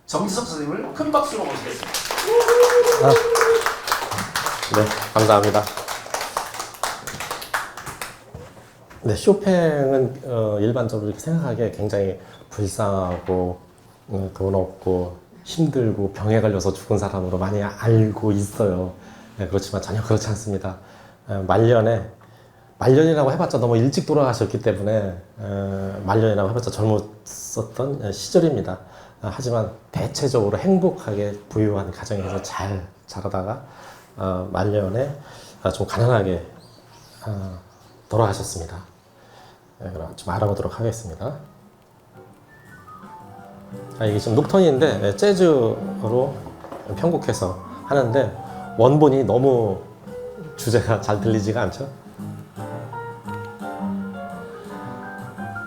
정지석 선생님을 큰 박수로 모시겠습니다. 네, 감사합니다. 네, 쇼팽은 일반적으로 이렇게 생각하기에 굉장히 불쌍하고 돈 없고 힘들고 병에 걸려서 죽은 사람으로 많이 알고 있어요. 네, 그렇지만 전혀 그렇지 않습니다. 말년이라고 해봤자 너무 일찍 돌아가셨기 때문에 말년이라고 해봤자 젊었었던 시절입니다. 하지만 대체적으로 행복하게 부유한 가정에서 잘 자라다가 말년에 좀 가난하게 돌아가셨습니다. 그럼 좀 알아보도록 하겠습니다. 이게 지금 녹턴인데 재즈로 편곡해서 하는데 원본이 너무 주제가 잘 들리지가 않죠?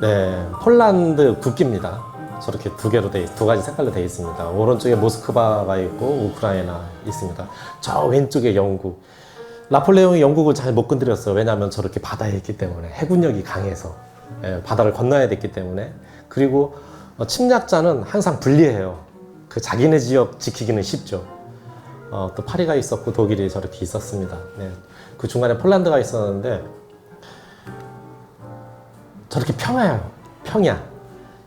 네, 폴란드 국기입니다. 저렇게 두 가지 색깔로 되어 있습니다. 오른쪽에 모스크바가 있고 우크라이나 있습니다. 저 왼쪽에 영국. 나폴레옹이 영국을 잘 못 건드렸어요. 왜냐하면 저렇게 바다에 있기 때문에 해군력이 강해서 바다를 건너야 됐기 때문에. 그리고 침략자는 항상 불리해요. 그 자기네 지역 지키기는 쉽죠. 또 파리가 있었고 독일이 저렇게 있었습니다. 네. 그 중간에 폴란드가 있었는데 저렇게 평야예요. 평야.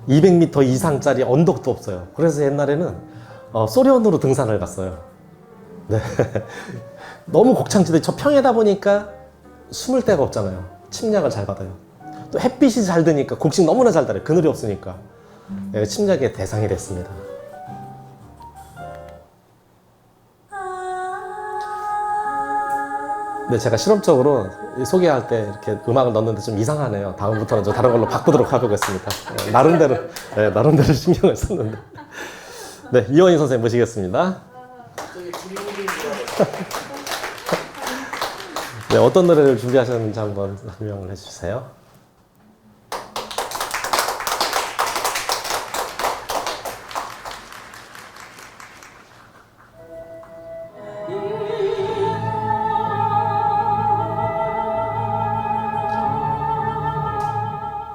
200m 이상짜리 언덕도 없어요. 그래서 옛날에는 소련으로 등산을 갔어요. 네. 너무 곡창지대 저 평야다 보니까 숨을 데가 없잖아요. 침략을 잘 받아요. 또 햇빛이 잘 드니까 곡식 너무나 잘 달아요. 그늘이 없으니까 침략의 대상이 됐습니다. 네, 제가 실험적으로 소개할 때 이렇게 음악을 넣는데 좀 이상하네요. 다음부터는 좀 다른 걸로 바꾸도록 해보겠습니다. 나름대로 신경을 썼는데. 네, 이원희 선생님 모시겠습니다. 네, 어떤 노래를 준비하셨는지 한번 설명을 해주세요.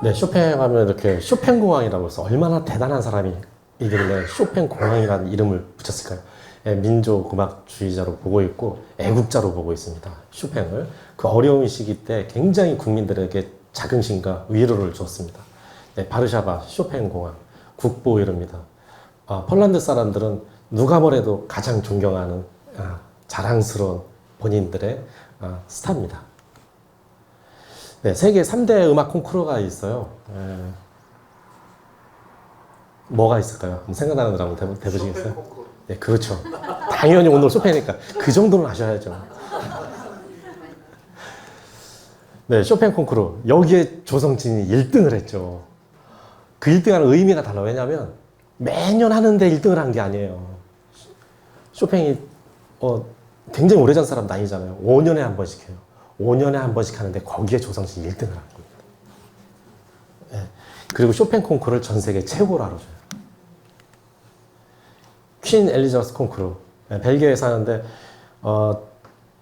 네, 쇼팽 하면 이렇게 쇼팽 공항이라고 해서 얼마나 대단한 사람이 이길래 쇼팽 공항이라는 이름을 붙였을까요? 민족 음악주의자로 보고 있고 애국자로 보고 있습니다. 쇼팽을 그 어려운 시기 때 굉장히 국민들에게 자긍심과 위로를 주었습니다. 네, 바르샤바 쇼팽 공항 국보 이름입니다. 폴란드 사람들은 누가 뭐래도 가장 존경하는 자랑스러운 본인들의 스타입니다. 네, 세계 3대 음악 콩쿠르가 있어요. 뭐가 있을까요? 생각나는 걸 한번 해보시겠어요? 네, 그렇죠. 당연히 오늘 쇼팽이니까 그 정도는 아셔야죠. 네, 쇼팽 콩쿠르. 여기에 조성진이 1등을 했죠. 그 1등하는 의미가 달라요. 왜냐하면 매년 하는데 1등을 한 게 아니에요. 쇼팽이 굉장히 오래전 사람도 아니잖아요. 5년에 한 번씩 해요. 5년에 한 번씩 하는데 거기에 조성진이 1등을 한 겁니다. 네. 그리고 쇼팽 콩쿠르를 전 세계 최고로 알아줘요. 퀸 엘리자베스 콩쿠르. 네, 벨기에에서 하는데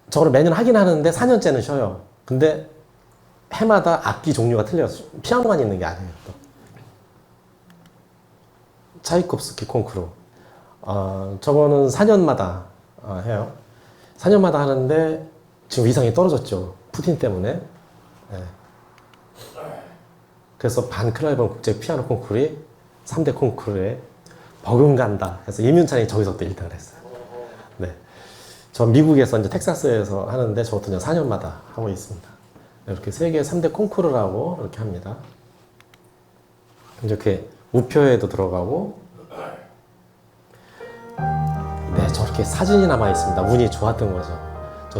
저걸 매년 하긴 하는데 4년째는 쉬어요. 근데 해마다 악기 종류가 틀려요. 피아노만 있는 게 아니에요. 또. 차이콥스키 콩쿠르. 저거는 4년마다 해요. 4년마다 하는데 지금 위상이 떨어졌죠. 푸틴 때문에. 네. 그래서 반클라이번 국제 피아노 콩쿠르이 3대 콩쿠르에 버금간다. 그래서 임윤찬이 저기서 또 1등을 했어요. 네. 저 미국에서 이제 텍사스에서 하는데 저것도 이제 4년마다 하고 있습니다. 이렇게 세계 3대 콩쿠르라고 이렇게 합니다. 이렇게 우표에도 들어가고, 네, 저렇게 사진이 남아 있습니다. 운이 좋았던 거죠. 저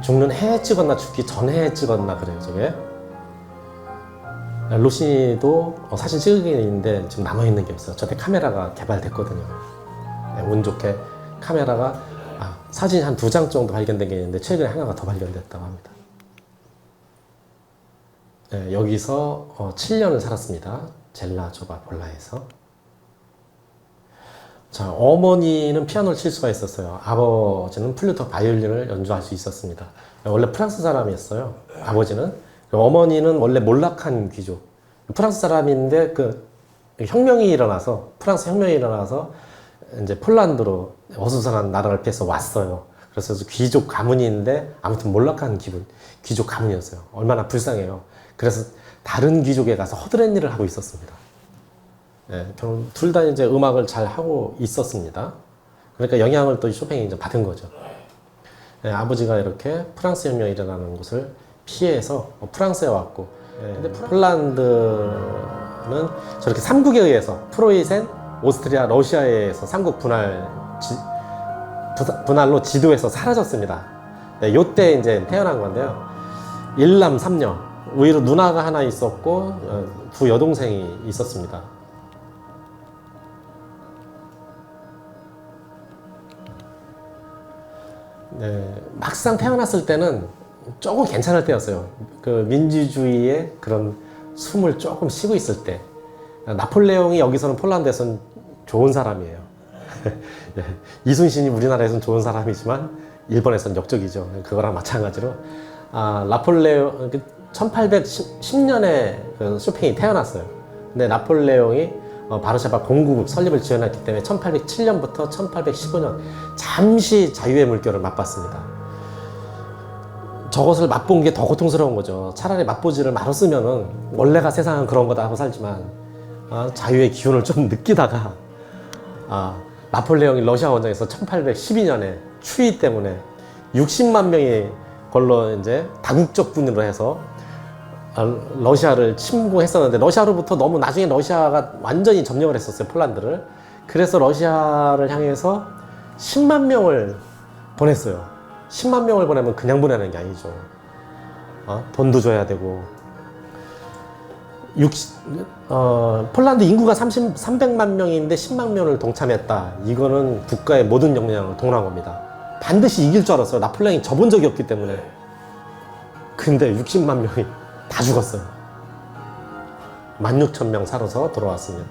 죽는 해에 찍었나 죽기 전에 찍었나 그래요, 저게. 로시니도 사진 찍은 게 있는데 지금 남아있는 게 없어요. 저때 카메라가 개발됐거든요. 네, 운 좋게 카메라가 사진이 한 2장 정도 발견된 게 있는데 최근에 하나가 더 발견됐다고 합니다. 네, 여기서 7년을 살았습니다. 젤라조바 볼라에서. 자, 어머니는 피아노를 칠 수가 있었어요. 아버지는 플루토 바이올린을 연주할 수 있었습니다. 원래 프랑스 사람이었어요. 아버지는. 어머니는 원래 몰락한 귀족. 프랑스 사람인데 혁명이 일어나서 프랑스 혁명이 일어나서 이제 폴란드로 어수선한 나라를 피해서 왔어요. 그래서 귀족 가문인데 아무튼 몰락한 기분, 귀족 가문이었어요. 얼마나 불쌍해요. 그래서 다른 귀족에 가서 허드렛 일을 하고 있었습니다. 네, 결국 둘 다 이제 음악을 잘 하고 있었습니다. 그러니까 영향을 또 쇼팽이 이제 받은 거죠. 네, 아버지가 이렇게 프랑스 혁명이 일어나는 곳을 피해서 프랑스에 왔고, 근데 폴란드는 저렇게 삼국에 의해서 프로이센, 오스트리아, 러시아에 의해서 삼국 분할로 지도에서 사라졌습니다. 네, 요때 이제 태어난 건데요. 일남 삼녀, 의외로 누나가 하나 있었고 두 여동생이 있었습니다. 네, 막상 태어났을 때는 조금 괜찮을 때였어요. 그 민주주의의 그런 숨을 조금 쉬고 있을 때. 나폴레옹이 여기서는 폴란드에서는 좋은 사람이에요. 네, 이순신이 우리나라에서는 좋은 사람이지만 일본에서는 역적이죠. 그거랑 마찬가지로 나폴레옹 1810년에 그 쇼팽이 태어났어요. 근데 나폴레옹이 바르샤바 공국을 설립을 지원했기 때문에 1807년부터 1815년 잠시 자유의 물결을 맛봤습니다. 저것을 맛본 게 더 고통스러운 거죠. 차라리 맛보지를 말았으면은 원래가 세상은 그런 거다 하고 살지만 자유의 기운을 좀 느끼다가 나폴레옹이 러시아 원정에서 1812년에 추위 때문에 60만 명이 걸로 이제 다국적 군으로 해서 러시아를 침공했었는데 러시아로부터 너무 나중에 러시아가 완전히 점령을 했었어요, 폴란드를. 그래서 러시아를 향해서 10만 명을 보냈어요. 10만 명을 보내면 그냥 보내는 게 아니죠. 돈도 줘야 되고. 폴란드 인구가 300만 명인데 10만 명을 동참했다. 이거는 국가의 모든 역량을 동원한 겁니다. 반드시 이길 줄 알았어요. 나폴레옹이 져본 적이 없기 때문에. 근데 60만 명이 다 죽었어요. 16,000명 살아서 돌아왔습니다.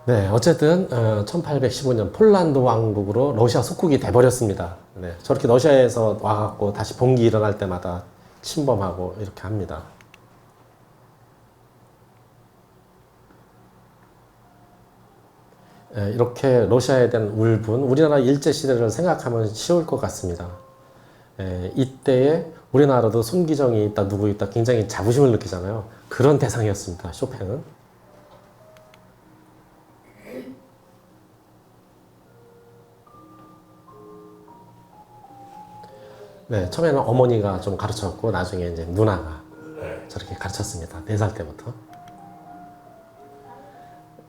네, 어쨌든 1815년 폴란드 왕국으로 러시아 속국이 돼버렸습니다. 네, 저렇게 러시아에서 와갖고 다시 봉기 일어날 때마다 침범하고 이렇게 합니다. 네, 이렇게 러시아에 대한 울분, 우리나라 일제시대를 생각하면 쉬울 것 같습니다. 이때에 우리나라도 손기정이 있다, 누구 있다 굉장히 자부심을 느끼잖아요. 그런 대상이었습니다, 쇼팽은. 네, 처음에는 어머니가 좀 가르쳤고 나중에 이제 누나가 저렇게 가르쳤습니다. 4살 때부터.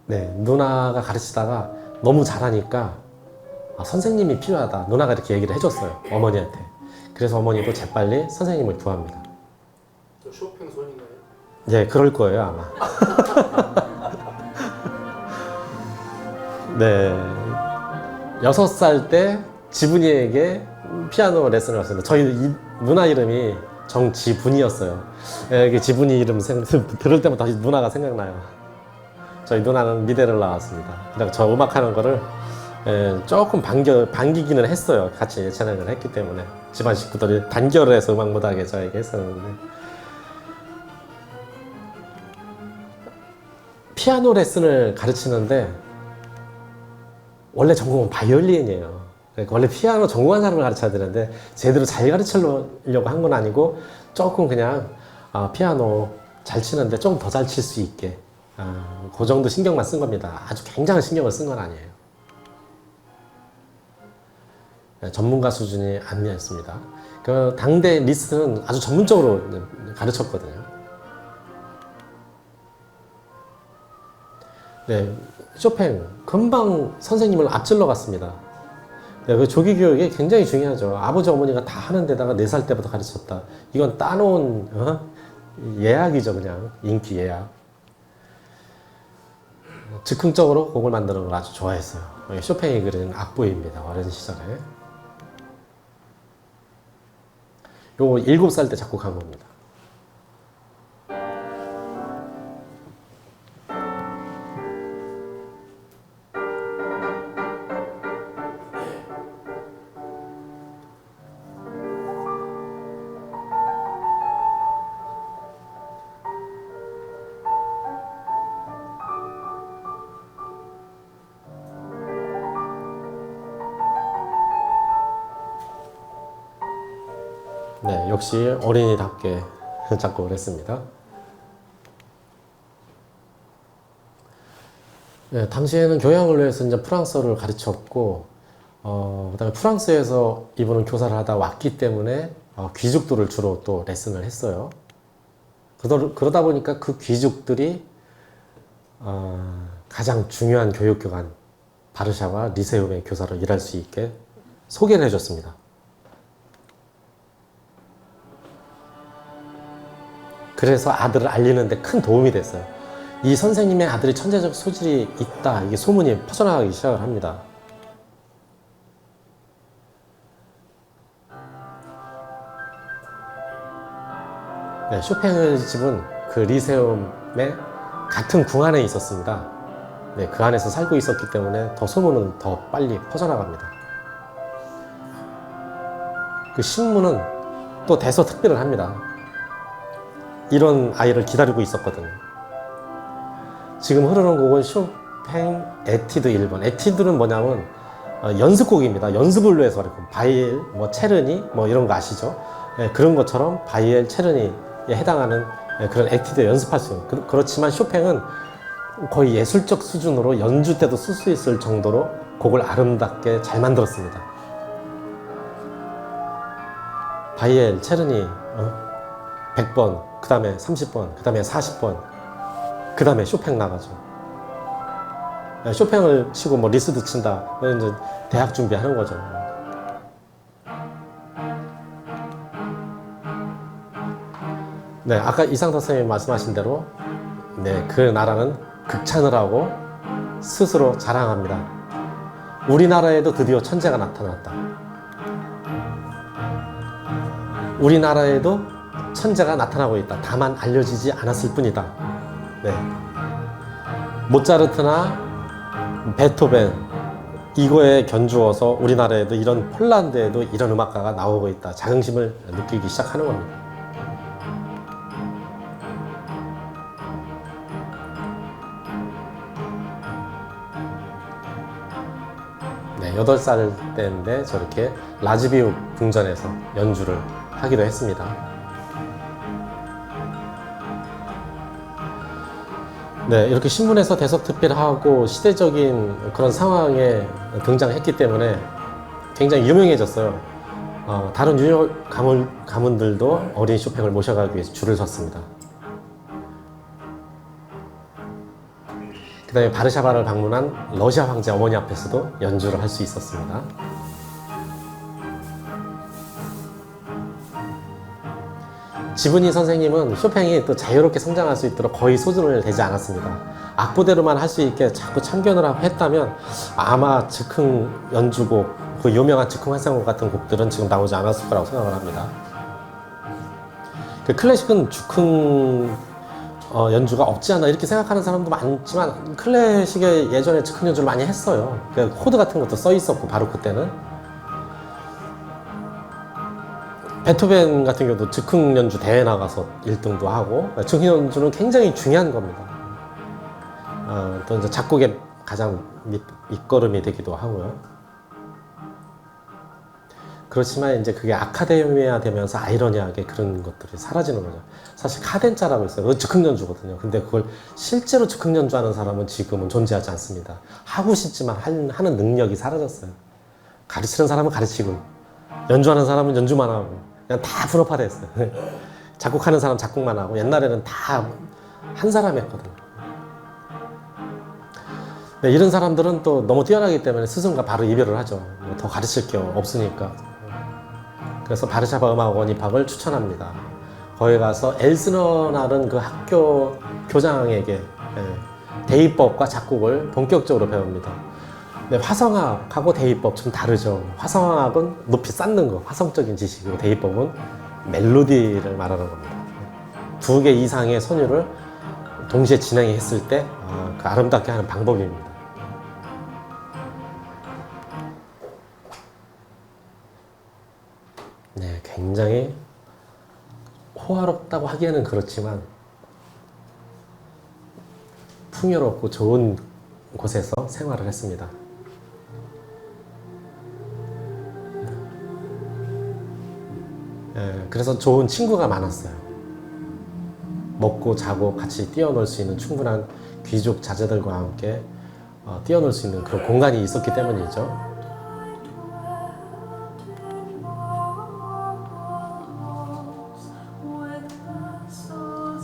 네, 누나가 가르치다가 너무 잘하니까 선생님이 필요하다. 누나가 이렇게 얘기를 해줬어요, 어머니한테. 그래서 어머니도 재빨리 선생님을 구합니다. 저 쇼팽 손인가요? 네, 그럴 거예요, 아마. 네, 6살 때 지분이에게 피아노 레슨을 했습니다. 저희 누나 이름이 정지분이었어요. 이게 지분이 이름 들을 때마다 다시 누나가 생각나요. 저희 누나는 미대를 나왔습니다. 그래서 저 음악하는 거를 조금 반기기는 했어요. 같이 예체능을 했기 때문에 집안 식구들이 단결을 해서 음악 못하게 저에게 했었는데, 피아노 레슨을 가르치는데 원래 전공은 바이올린이에요. 그러니까 원래 피아노 전공한 사람을 가르쳐야 되는데 제대로 잘 가르치려고 한 건 아니고 조금 그냥 피아노 잘 치는데 조금 더 잘 칠 수 있게 그 정도 신경만 쓴 겁니다. 아주 굉장한 신경을 쓴 건 아니에요. 전문가 수준이 아니었습니다. 그 당대 리스트는 아주 전문적으로 가르쳤거든요. 네, 쇼팽 금방 선생님을 앞질러 갔습니다. 네, 그 조기 교육이 굉장히 중요하죠. 아버지 어머니가 다 하는 데다가 4살 때부터 가르쳤다. 이건 따놓은 예약이죠, 그냥 인기 예약. 즉흥적으로 곡을 만드는 걸 아주 좋아했어요. 쇼팽이 그린 악보입니다, 어린 시절에. 요거 7살 때 작곡한 겁니다. 네, 역시 어린이답게 작곡을 했습니다. 네, 당시에는 교양을 위해서 이제 프랑스어를 가르쳤고, 그다음에 프랑스에서 이분은 교사를 하다 왔기 때문에 귀족들을 주로 또 레슨을 했어요. 그러다 보니까 그 귀족들이 가장 중요한 교육기관 바르샤바 리세움의 교사로 일할 수 있게 소개를 해줬습니다. 그래서 아들을 알리는 데 큰 도움이 됐어요. 이 선생님의 아들이 천재적 소질이 있다, 이게 소문이 퍼져나가기 시작을 합니다. 네, 쇼팽의 집은 그 리세움의 같은 궁 안에 있었습니다. 네, 그 안에서 살고 있었기 때문에 더 소문은 더 빨리 퍼져나갑니다. 그 신문은 또 대서특필을 합니다. 이런 아이를 기다리고 있었거든요. 지금 흐르는 곡은 쇼팽 에티드 1번. 에티드는 뭐냐면 연습곡입니다. 연습을 위해서 바이엘, 체르니 이런 거 아시죠? 네, 그런 것처럼 바이엘, 체르니에 해당하는 그런 에티드 연습할 수 있는. 그렇지만 쇼팽은 거의 예술적 수준으로 연주 때도 쓸 수 있을 정도로 곡을 아름답게 잘 만들었습니다. 바이엘, 체르니 100번, 그 다음에 30번, 그 다음에 40번, 그 다음에 쇼팽 나가죠. 쇼팽을 치고 리스도 친다. 이제 대학 준비하는 거죠. 네, 아까 이상덕 선생님이 말씀하신 대로 그 나라는 극찬을 하고 스스로 자랑합니다. 우리나라에도 드디어 천재가 나타났다. 우리나라에도 천재가 나타나고 있다. 다만 알려지지 않았을 뿐이다. 네. 모차르트나 베토벤 이거에 견주어서 우리나라에도 이런 폴란드에도 이런 음악가가 나오고 있다. 자긍심을 느끼기 시작하는 겁니다. 네, 8살 때인데 저렇게 라즈비우 궁전에서 연주를 하기도 했습니다. 네, 이렇게 신문에서 대서특필하고 시대적인 그런 상황에 등장했기 때문에 굉장히 유명해졌어요. 다른 유명 가문들도 어린 쇼팽을 모셔가기 위해서 줄을 섰습니다. 그 다음에 바르샤바를 방문한 러시아 황제 어머니 앞에서도 연주를 할 수 있었습니다. 지브니 선생님은 쇼팽이 또 자유롭게 성장할 수 있도록 거의 소중을 대지 않았습니다. 악보대로만 할 수 있게 자꾸 참견을 하고 했다면 아마 즉흥 연주곡, 그 유명한 즉흥 환상곡 같은 곡들은 지금 나오지 않았을 거라고 생각을 합니다. 그 클래식은 즉흥 연주가 없지 않나 이렇게 생각하는 사람도 많지만 클래식에 예전에 즉흥 연주를 많이 했어요. 코드 같은 것도 써 있었고 바로 그때는. 베토벤 같은 경우도 즉흥 연주 대회 나가서 1등도 하고 즉흥 연주는 굉장히 중요한 겁니다. 또 이제 작곡의 가장 밑거름이 되기도 하고요. 그렇지만 이제 그게 아카데미화 되면서 아이러니하게 그런 것들이 사라지는 거죠. 사실 카덴자라고 있어요. 그거 즉흥 연주거든요. 근데 그걸 실제로 즉흥 연주하는 사람은 지금은 존재하지 않습니다. 하고 싶지만 하는 능력이 사라졌어요. 가르치는 사람은 가르치고 연주하는 사람은 연주만 하고 그냥 다 분업화됐어요. 작곡하는 사람 작곡만 하고 옛날에는 다 한 사람 했거든요. 네, 이런 사람들은 또 너무 뛰어나기 때문에 스승과 바로 이별을 하죠. 더 가르칠 게 없으니까. 그래서 바르샤바 음악원 입학을 추천합니다. 거기 가서 엘스너라는 그 학교 교장에게 대입법과 작곡을 본격적으로 배웁니다. 네, 화성학하고 대입법 좀 다르죠. 화성학은 높이 쌓는 거, 화성적인 지식이고 대입법은 멜로디를 말하는 겁니다. 2개 이상의 선율을 동시에 진행했을 때 그 아름답게 하는 방법입니다. 네, 굉장히 호화롭다고 하기에는 그렇지만 풍요롭고 좋은 곳에서 생활을 했습니다. 그래서 좋은 친구가 많았어요. 먹고 자고 같이 뛰어놀 수 있는 충분한 귀족 자제들과 함께 뛰어놀 수 있는 그런 공간이 있었기 때문이죠.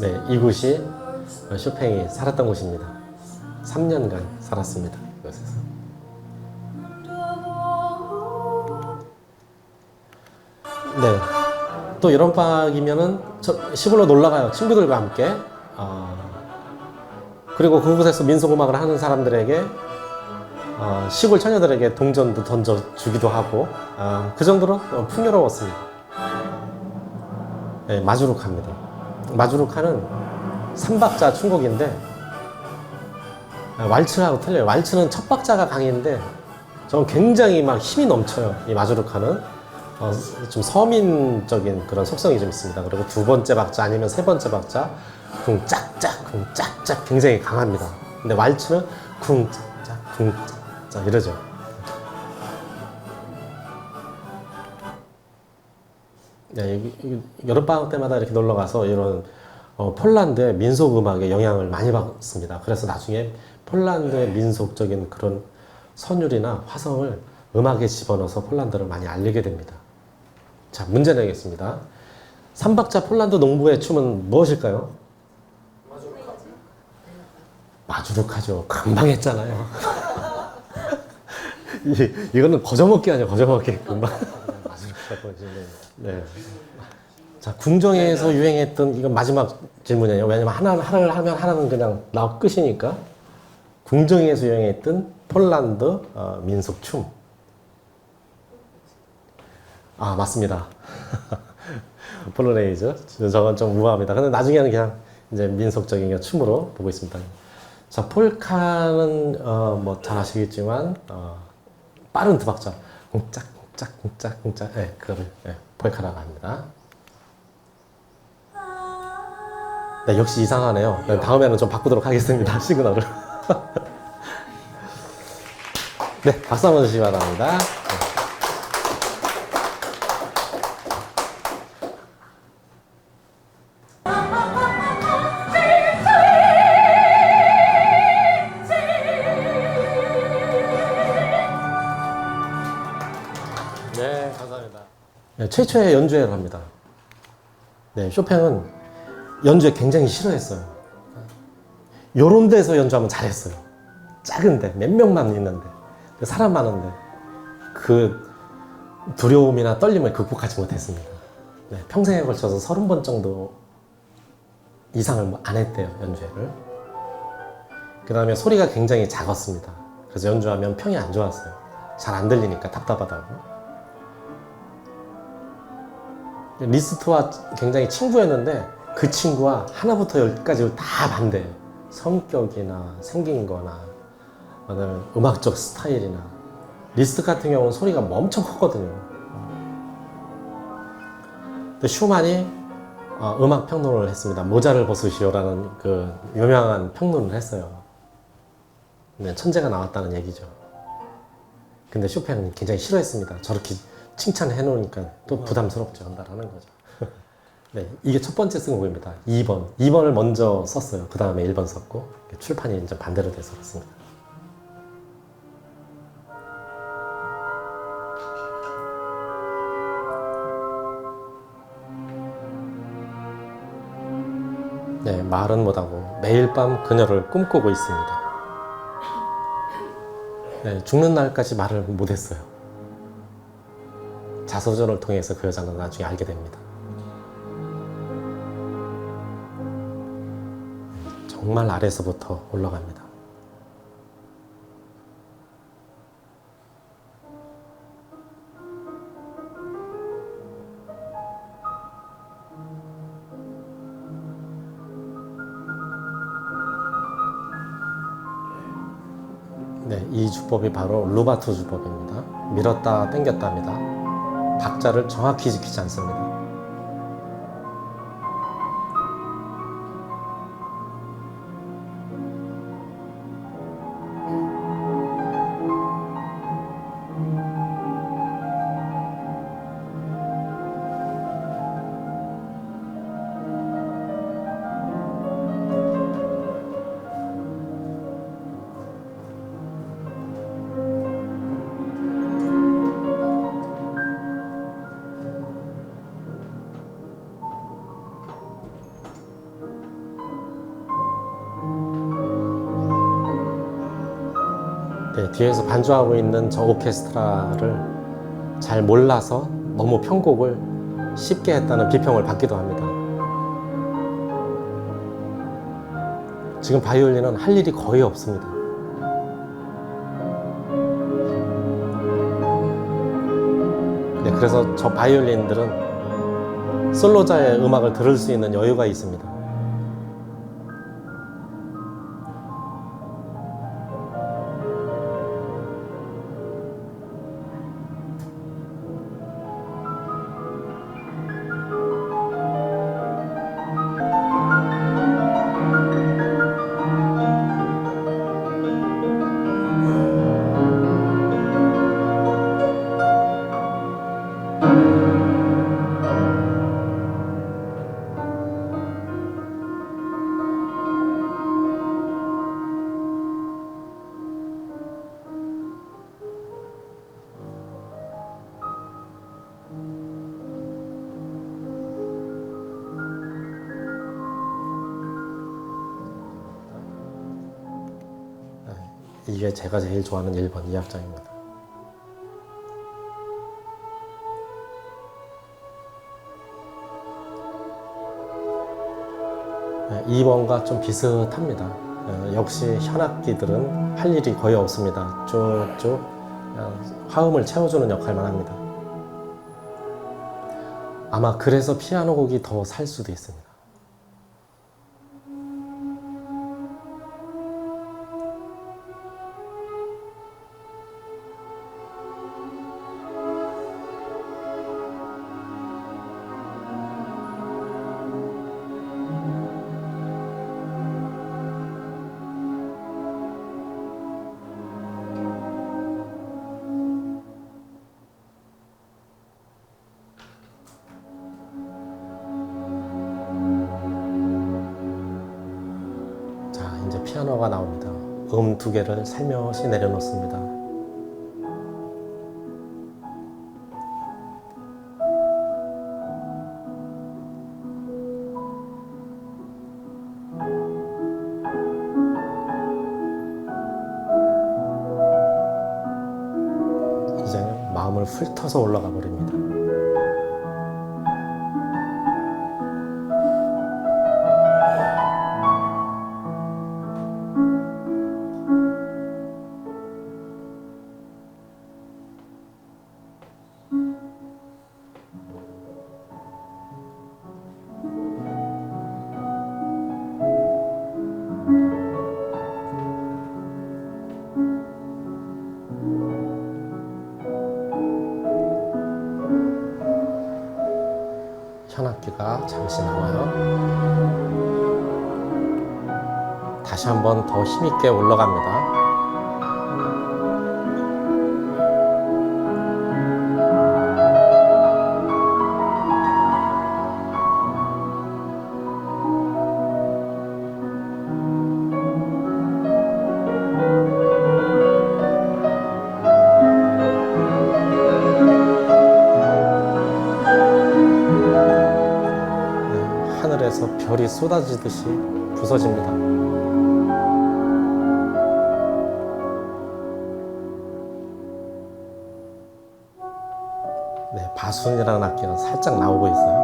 네, 이곳이 쇼팽이 살았던 곳입니다. 3년간 살았습니다. 이곳에서. 네, 또 여름방학이면은 시골로 놀러 가요. 친구들과 함께. 그리고 그곳에서 민속음악을 하는 사람들에게 시골 처녀들에게 동전도 던져주기도 하고 그 정도로 풍요로웠습니다. 네, 마주룩합니다. 마주룩하는 3박자 춤곡인데 왈츠하고 틀려요. 왈츠는 첫 박자가 강인데 저는 굉장히 막 힘이 넘쳐요. 이 마주룩하는 좀 서민적인 그런 속성이 좀 있습니다. 그리고 두 번째 박자 아니면 세 번째 박자 쿵짝짝 쿵짝짝 굉장히 강합니다. 근데 왈츠는 쿵짝짝 쿵짝짝 이러죠. 네, 여름방학 때마다 이렇게 놀러 가서 이런 폴란드의 민속 음악에 영향을 많이 받습니다. 그래서 나중에 폴란드의 민속적인 그런 선율이나 화성을 음악에 집어넣어서 폴란드를 많이 알리게 됩니다. 자, 문제 내겠습니다. 3박자 폴란드 농부의 춤은 무엇일까요? 마주룩하죠. 금방 했잖아요. 이거는 거저먹기 아니야, 거저먹기. 금방. 마주룩하고. 네. 자, 궁정에서 유행했던, 이건 마지막 질문이에요. 왜냐면 하나를 하면 하나는 그냥 나와 끝이니까. 궁정에서 유행했던 폴란드 민속춤. 아, 맞습니다. 폴로네이즈. 저건 좀 우아합니다. 근데 나중에는 그냥 이제 민속적인 춤으로 보고 있습니다. 자, 폴카는 뭐 잘 아시겠지만 빠른 두 박자. 쿵짝, 쿵짝, 쿵짝, 쿵짝. 네, 그거를 폴카라고 합니다. 네, 역시 이상하네요. 다음에는 좀 바꾸도록 하겠습니다. 시그널을. 네, 박수 한번 주시기 바랍니다. 네, 감사합니다. 네, 최초의 연주회를 합니다. 네, 쇼팽은 연주회 굉장히 싫어했어요. 요런 데서 연주하면 잘했어요. 작은데, 몇 명만 있는데, 사람 많은데, 그 두려움이나 떨림을 극복하지 못했습니다. 네, 평생에 걸쳐서 30번 정도 이상을 안 했대요, 연주회를. 그 다음에 소리가 굉장히 작았습니다. 그래서 연주하면 평이 안 좋았어요. 잘 안 들리니까 답답하다고. 리스트와 굉장히 친구였는데 그 친구와 하나부터 열까지 다 반대예요. 성격이나 생긴 거나 그다음에 음악적 스타일이나. 리스트 같은 경우는 소리가 엄청 컸거든요. 근데 슈만이 음악 평론을 했습니다. 모자를 벗으시오라는 그 유명한 평론을 했어요. 네, 천재가 나왔다는 얘기죠. 근데 쇼팽은 굉장히 싫어했습니다. 저렇게 칭찬해 놓으니까 또 부담스럽죠. 한다라는 거죠. 네, 이게 첫 번째 승곡입니다. 2번. 2번을 먼저 썼어요. 그 다음에 1번 썼고, 출판이 이제 반대로 돼서 그렇습니다. 네, 말은 못하고 매일 밤 그녀를 꿈꾸고 있습니다. 네, 죽는 날까지 말을 못했어요. 자서전을 통해서 그 여자는 나중에 알게 됩니다. 정말 아래서부터 올라갑니다. 네, 이 주법이 바로 루바트 주법입니다. 밀었다 당겼다입니다. 박자를 정확히 지키지 않습니다. 네, 뒤에서 반주하고 있는 저 오케스트라를 잘 몰라서 너무 편곡을 쉽게 했다는 비평을 받기도 합니다. 지금 바이올린은 할 일이 거의 없습니다. 네, 그래서 저 바이올린들은 솔로자의 음악을 들을 수 있는 여유가 있습니다. 이게 제가 제일 좋아하는 1번 이 악장입니다. 네, 2번과 좀 비슷합니다. 역시 현악기들은 할 일이 거의 없습니다. 쭉쭉 화음을 채워주는 역할만 합니다. 아마 그래서 피아노 곡이 더 살 수도 있습니다. 이제 피아노가 나옵니다. 2개를 살며시 내려놓습니다. 이제 마음을 훑어서 올라가 버립니다. 현악기가 잠시 나와요. 다시 한번 더 힘있게 올라갑니다. 하늘에서 별이 쏟아지듯이 부서집니다. 네, 바순이라는 악기가 살짝 나오고 있어요.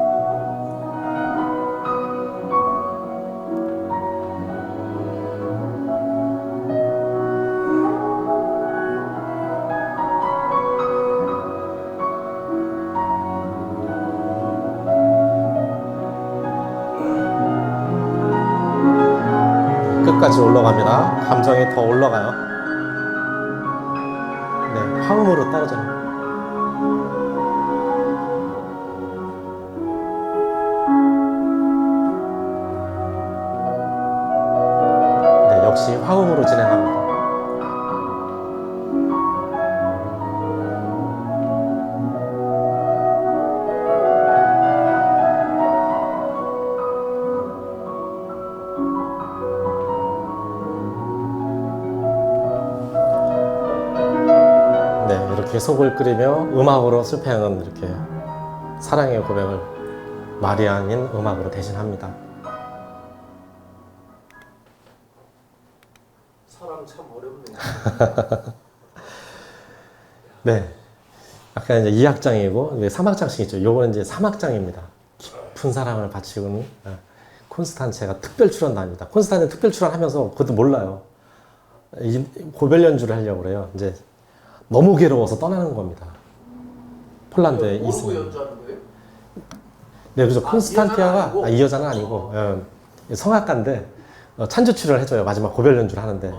끝까지 올라갑니다. 감정이 더 올라가요. 네, 화음으로 떨어져요. 네, 역시 화음으로 진행합니다. 이렇게 속을 끓이며 음악으로 술팽은 이렇게 사랑의 고백을 말이 아닌 음악으로 대신합니다. 사람 참 어렵네요. 네. 아까 이제 2악장이고 3악장씩 있죠. 요거는 이제 3악장입니다. 깊은 사랑을 바치고는 콘스탄체가 특별 출연단입니다. 콘스탄체 특별 출연하면서 그것도 몰라요. 고별 연주를 하려고 그래요. 이제 너무 괴로워서 떠나는 겁니다. 폴란드에 모르고 있으면. 연주하는 거예요? 네, 그래서 아, 콘스탄티아가 이 여자는 아니고 성악가인데 찬조 출연을 해줘요. 마지막 고별 연주를 하는데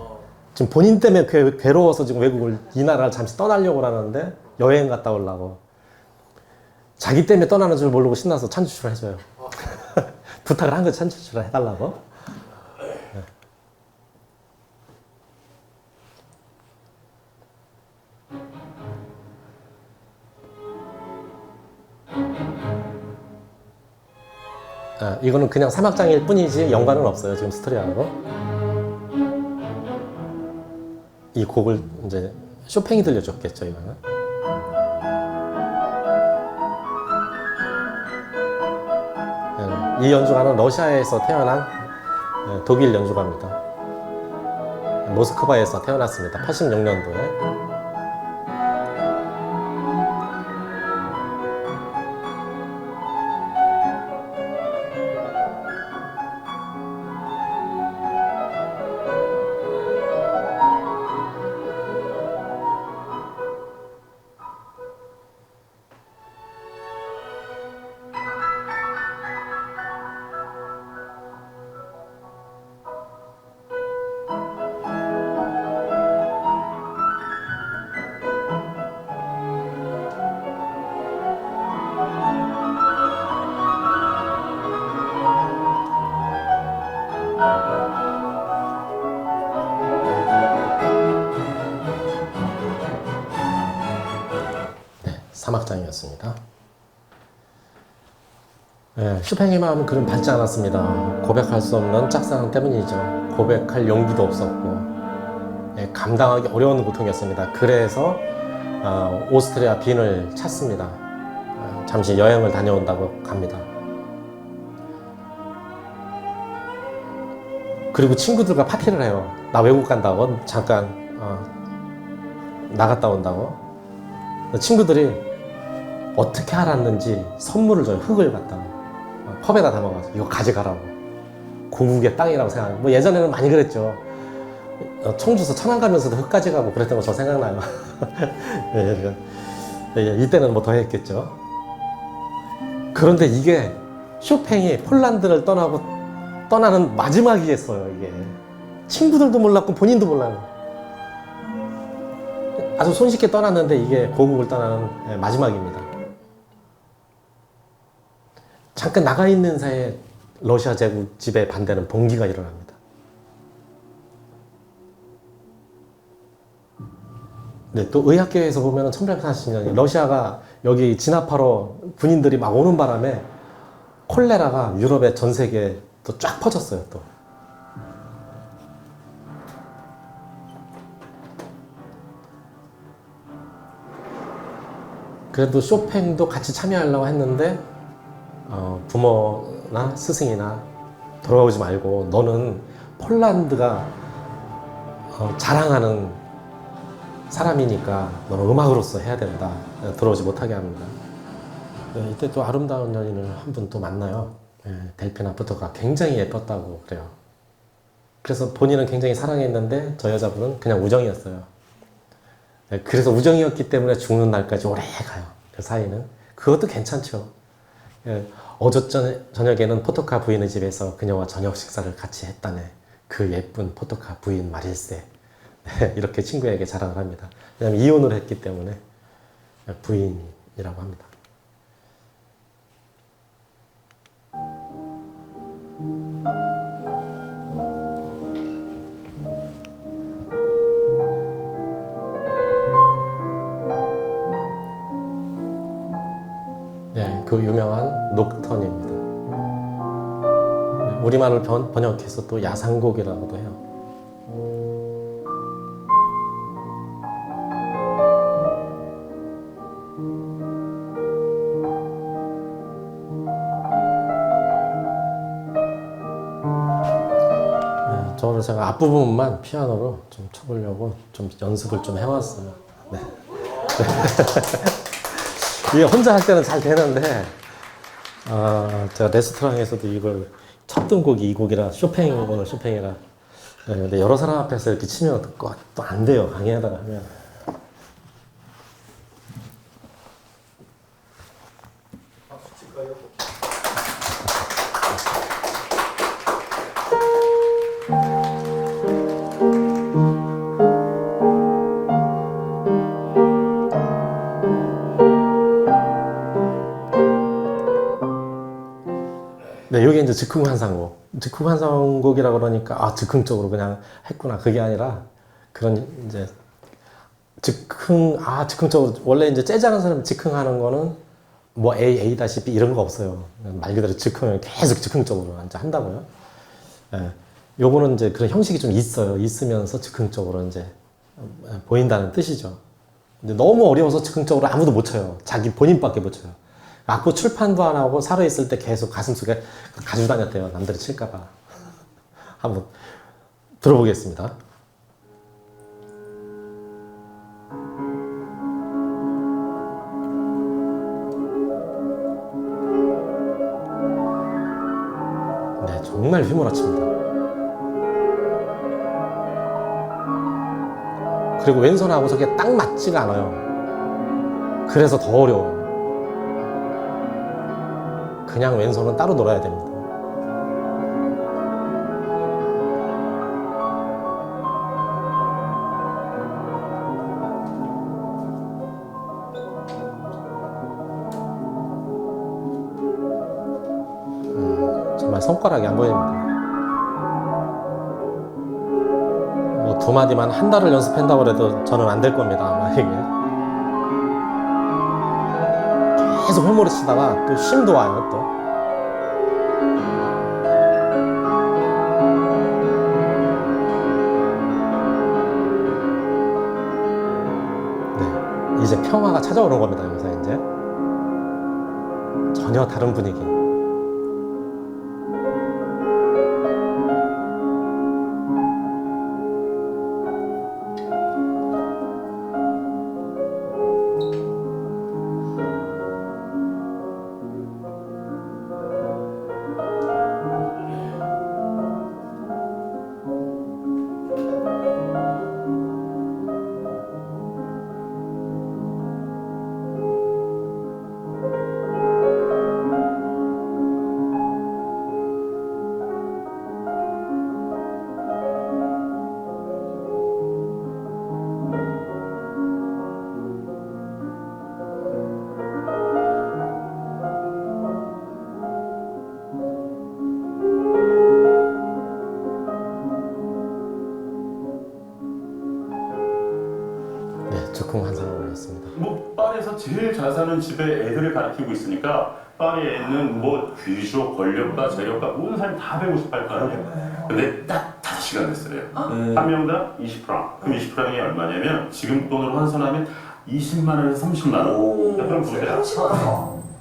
지금 본인 때문에 괴로워서 지금 외국을 이 나라를 잠시 떠나려고 하는데 여행 갔다 오려고 자기 때문에 떠나는 줄 모르고 신나서 찬조 출연 해줘요. 부탁을 한 거죠. 찬조 출연 해달라고. 이거는 그냥 3악장일 뿐이지 연관은 없어요. 지금 스토리하고. 이 곡을 이제 쇼팽이 들려줬겠죠, 이거는. 이 연주가는 러시아에서 태어난 독일 연주가입니다. 모스크바에서 태어났습니다. 86년도에. 사막장이었습니다. 쇼팽의 마음은 그런 밝지 않았습니다. 고백할 수 없는 짝사랑 때문이죠. 고백할 용기도 없었고 감당하기 어려운 고통이었습니다. 그래서 오스트리아 빈을 찾습니다. 잠시 여행을 다녀온다고 갑니다. 그리고 친구들과 파티를 해요. 나 외국 간다고 잠깐 나갔다 온다고. 친구들이 어떻게 알았는지 선물을 줘요. 흙을 갖다가 컵에다 담아가지고 이거 가져가라고. 고국의 땅이라고 생각하고. 뭐 예전에는 많이 그랬죠. 청주서 천안 가면서도 흙 가져가고 그랬던 거 저 생각나요. 이때는 뭐 더 했겠죠. 그런데 이게 쇼팽이 폴란드를 떠나는 마지막이었어요. 이게 친구들도 몰랐고 본인도 몰라요. 아주 손쉽게 떠났는데 이게 고국을 떠나는 마지막입니다. 잠깐 나가 있는 사이에 러시아 제국 지배 반대는 봉기가 일어납니다. 네, 또 의학계에서 보면 1840년 러시아가 여기 진압하러 군인들이 막 오는 바람에 콜레라가 유럽의 전 세계에 또 쫙 퍼졌어요. 또 그래도 쇼팽도 같이 참여하려고 했는데 부모나 스승이나 돌아오지 말고 너는 폴란드가 자랑하는 사람이니까 너는 음악으로서 해야 된다. 들어오지 못하게 합니다. 이때 또 아름다운 연인을 한 분 또 만나요. 델피나 부터가 굉장히 예뻤다고 그래요. 그래서 본인은 굉장히 사랑했는데 저 여자분은 그냥 우정이었어요. 그래서 우정이었기 때문에 죽는 날까지 오래 가요. 그 사이는. 그것도 괜찮죠. 어제 저녁에는 포토카 부인의 집에서 그녀와 저녁 식사를 같이 했다네. 그 예쁜 포토카 부인 마릴세. 이렇게 친구에게 자랑을 합니다. 왜냐하면 이혼을 했기 때문에 부인이라고 합니다. 네, 그 유명한 녹턴입니다. 우리말을 번역해서 또 야상곡이라고도 해요. 저를 그래서 제가 앞부분만 피아노로 좀 쳐보려고 좀 연습을 좀 해왔어요. 네. 이게 혼자 할 때는 잘 되는데, 제가 레스토랑에서도 이걸 첫 등곡이 이 곡이라 오늘 쇼팽이라. 네, 근데 여러 사람 앞에서 이렇게 치면 또 안 돼요. 강의하다가 하면. 박수 칠까요? 네, 여기 이제 즉흥환상곡. 즉흥환상곡이라 그러니까, 즉흥적으로 그냥 했구나. 그게 아니라, 그런 이제, 즉흥적으로, 원래 이제 재즈하는 사람이 즉흥하는 거는 뭐 A-B 이런 거 없어요. 말 그대로 즉흥을 계속 즉흥적으로 이제 한다고요. 예. 요거는 이제 그런 형식이 좀 있어요. 있으면서 즉흥적으로 이제 보인다는 뜻이죠. 근데 너무 어려워서 즉흥적으로 아무도 못 쳐요. 자기 본인밖에 못 쳐요. 악보 출판도 안 하고 살아있을 때 계속 가슴속에 가지고 다녔대요. 남들이 칠까봐. 한번 들어보겠습니다. 네, 정말 휘몰아칩니다. 그리고 왼손하고 저게 딱 맞지가 않아요. 그래서 더 어려워요. 그냥 왼손은 따로 놀아야 됩니다. 정말 손가락이 안 보입니다. 뭐 두 마디만 한 달을 연습한다고 해도 저는 안 될 겁니다. 아마 이게. 계속 휘몰아치다가 또 힘도 와요, 또. 네, 이제 평화가 찾아오는 겁니다, 여기서 이제. 전혀 다른 분위기. 즉흥환상을 올렸습니다. 뭐 파리에서 제일 잘 사는 집에 애들을 가르치고 있으니까 파리에 있는 뭐 귀족, 권력가, 재력가 모든 사람이 다 배우고 싶어 할 거 아니에요. 근데 딱 5시간 됐어요. 한 명당 20프랑. 그럼 20프랑이 얼마냐면 지금 돈으로 환산하면 20만 원에서 30만 원. 그럼 보세요.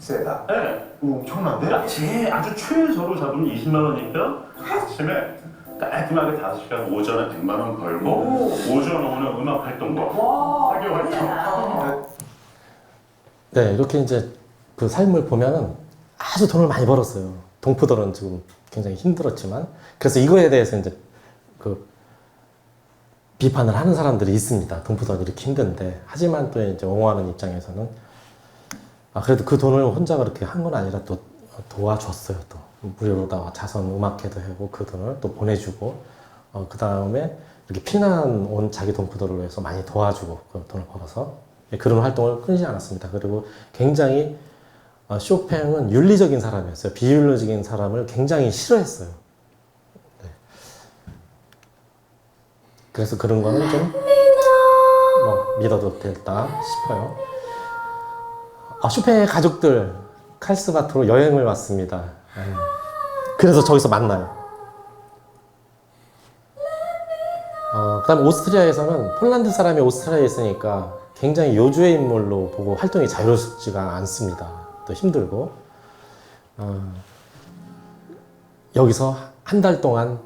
세다. 네. 엄청난데? 아주 최저로 잡으면 20만 원이니까 아침에 깔끔하게 5시간 오전에 100만 원 벌고 오전 오후는 음악 활동과 학교 활동. 네, 이렇게 이제 그 삶을 보면은 아주 돈을 많이 벌었어요. 동포들은 지금 굉장히 힘들었지만 그래서 이거에 대해서 이제 그 비판을 하는 사람들이 있습니다. 동포들은 이렇게 힘든데 하지만 또 이제 옹호하는 입장에서는 그래도 그 돈을 혼자 그렇게 한 건 아니라 또 도와줬어요. 또 무료로 다 자선 음악회도 하고 그 돈을 또 보내주고 그 다음에 이렇게 피난 온 자기 동포들을 위해서 많이 도와주고 그 돈을 벌어서 그런 활동을 끊지 않았습니다. 그리고 굉장히 쇼팽은 윤리적인 사람이었어요. 비윤리적인 사람을 굉장히 싫어했어요. 네. 그래서 그런 거는 좀 믿어도 됐다 싶어요. 쇼팽의 가족들 칼스바트로 여행을 왔습니다. 그래서 저기서 만나요. 그 다음 오스트리아에서는 폴란드 사람이 오스트리아에 있으니까 굉장히 요주의 인물로 보고 활동이 자유롭지가 않습니다. 또 힘들고 여기서 한 달 동안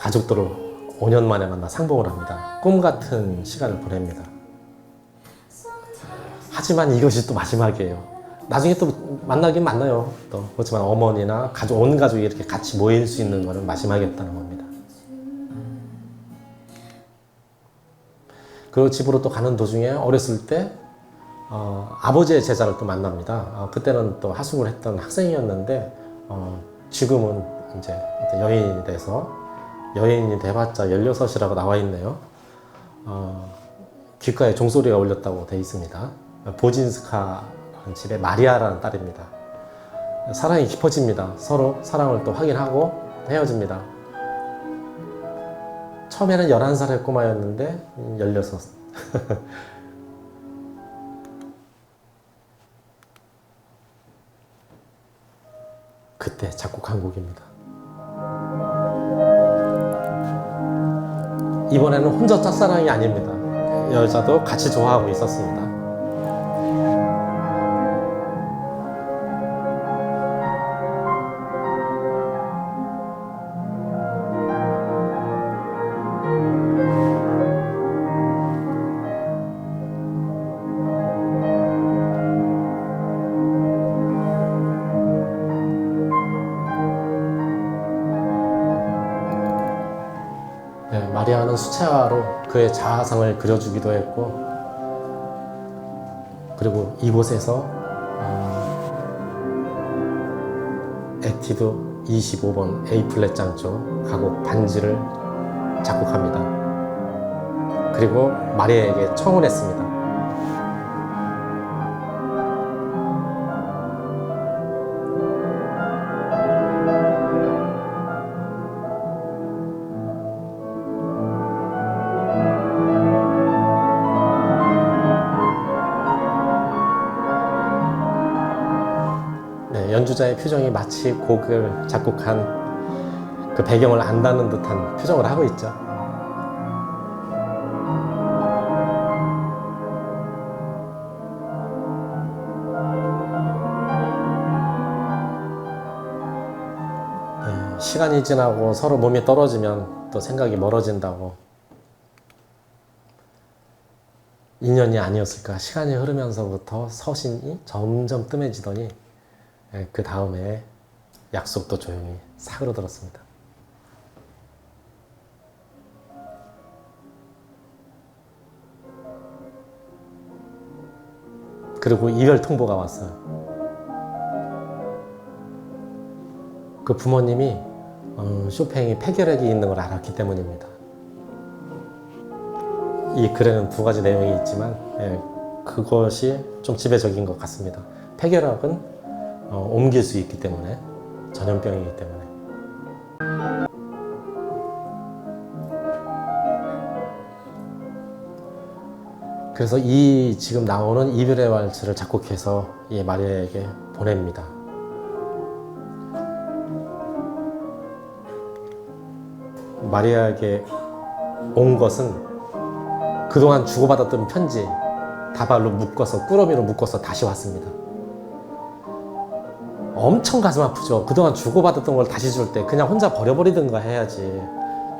가족들을 5년 만에 만나 상봉을 합니다. 꿈 같은 시간을 보냅니다. 하지만 이것이 또 마지막이에요. 나중에 또 만나긴 만나요. 또 그렇지만 어머니나 가족, 온 가족이 이렇게 같이 모일 수 있는 거는 마지막이었다는 겁니다. 그 집으로 또 가는 도중에 어렸을 때 아버지의 제자를 또 만납니다. 그때는 또 하숙을 했던 학생이었는데 지금은 이제 여인이 돼서 여인이 돼봤자 16이라고 나와 있네요. 귓가에 종소리가 울렸다고 돼 있습니다. 보진스카라는 집의 마리아라는 딸입니다. 사랑이 깊어집니다. 서로 사랑을 또 확인하고 헤어집니다. 처음에는 11살의 꼬마였는데 16. 그때 작곡한 곡입니다. 이번에는 혼자 짝사랑이 아닙니다. 여자도 같이 좋아하고 있었습니다. 네, 마리아는 수채화로 그의 자아상을 그려주기도 했고, 그리고 이곳에서 에티드 25번 A 플랫 장조 가곡 반지를 작곡합니다. 그리고 마리아에게 청혼했습니다. 연주자의 표정이 마치 곡을 작곡한 그 배경을 안다는 듯한 표정을 하고 있죠. 네, 시간이 지나고 서로 몸이 떨어지면 또 생각이 멀어진다고. 인연이 아니었을까. 시간이 흐르면서부터 서신이 점점 뜸해지더니 그 다음에 약속도 조용히 사그러들었습니다. 그리고 이별 통보가 왔어요. 그 부모님이 쇼팽이 폐결핵이 있는 걸 알았기 때문입니다. 이 글에는 두 가지 내용이 있지만 그것이 좀 지배적인 것 같습니다. 폐결핵은 옮길 수 있기 때문에, 전염병이기 때문에. 그래서 이 지금 나오는 이별의 왈츠를 작곡해서 이 마리아에게 보냅니다. 마리아에게 온 것은 그동안 주고받았던 편지 다발로 묶어서, 꾸러미로 묶어서 다시 왔습니다. 엄청 가슴 아프죠. 그동안 주고받았던 걸 다시 줄 때 그냥 혼자 버려버리든가 해야지.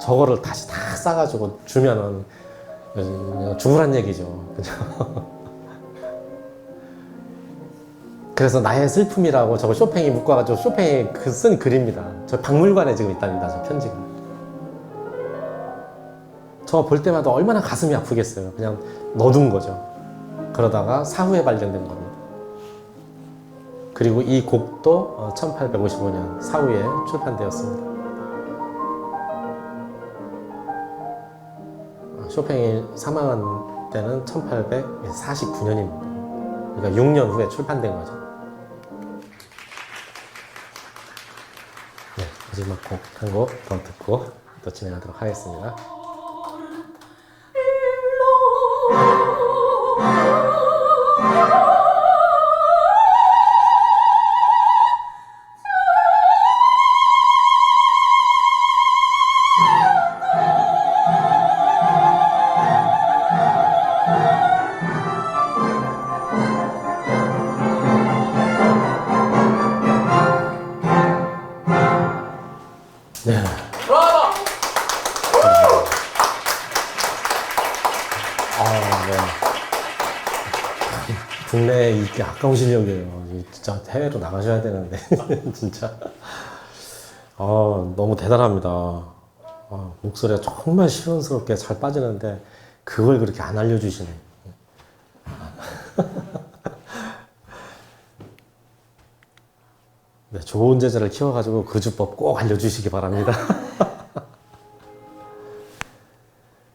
저거를 다시 다 싸가지고 주면은 죽으란 얘기죠. 그래서 나의 슬픔이라고 저거 쇼팽이 묶어가지고 쇼팽이 쓴 글입니다. 저 박물관에 지금 있답니다. 저 편지가. 저거 볼 때마다 얼마나 가슴이 아프겠어요. 그냥 넣어둔 거죠. 그러다가 사후에 발견된 겁니다. 그리고 이 곡도 1855년 사후에 출판되었습니다. 쇼팽이 사망한 때는 1849년입니다. 그러니까 6년 후에 출판된 거죠. 네, 마지막 곡 한 곡 더 듣고 또 진행하도록 하겠습니다. 네. 브라보! 네. 국내에 있기 아까운 실력이에요. 진짜 해외로 나가셔야 되는데 진짜 너무 대단합니다. 목소리가 정말 시원스럽게 잘 빠지는데 그걸 그렇게 안 알려주시네. 네, 좋은 제자를 키워가지고 그 주법 꼭 알려주시기 바랍니다.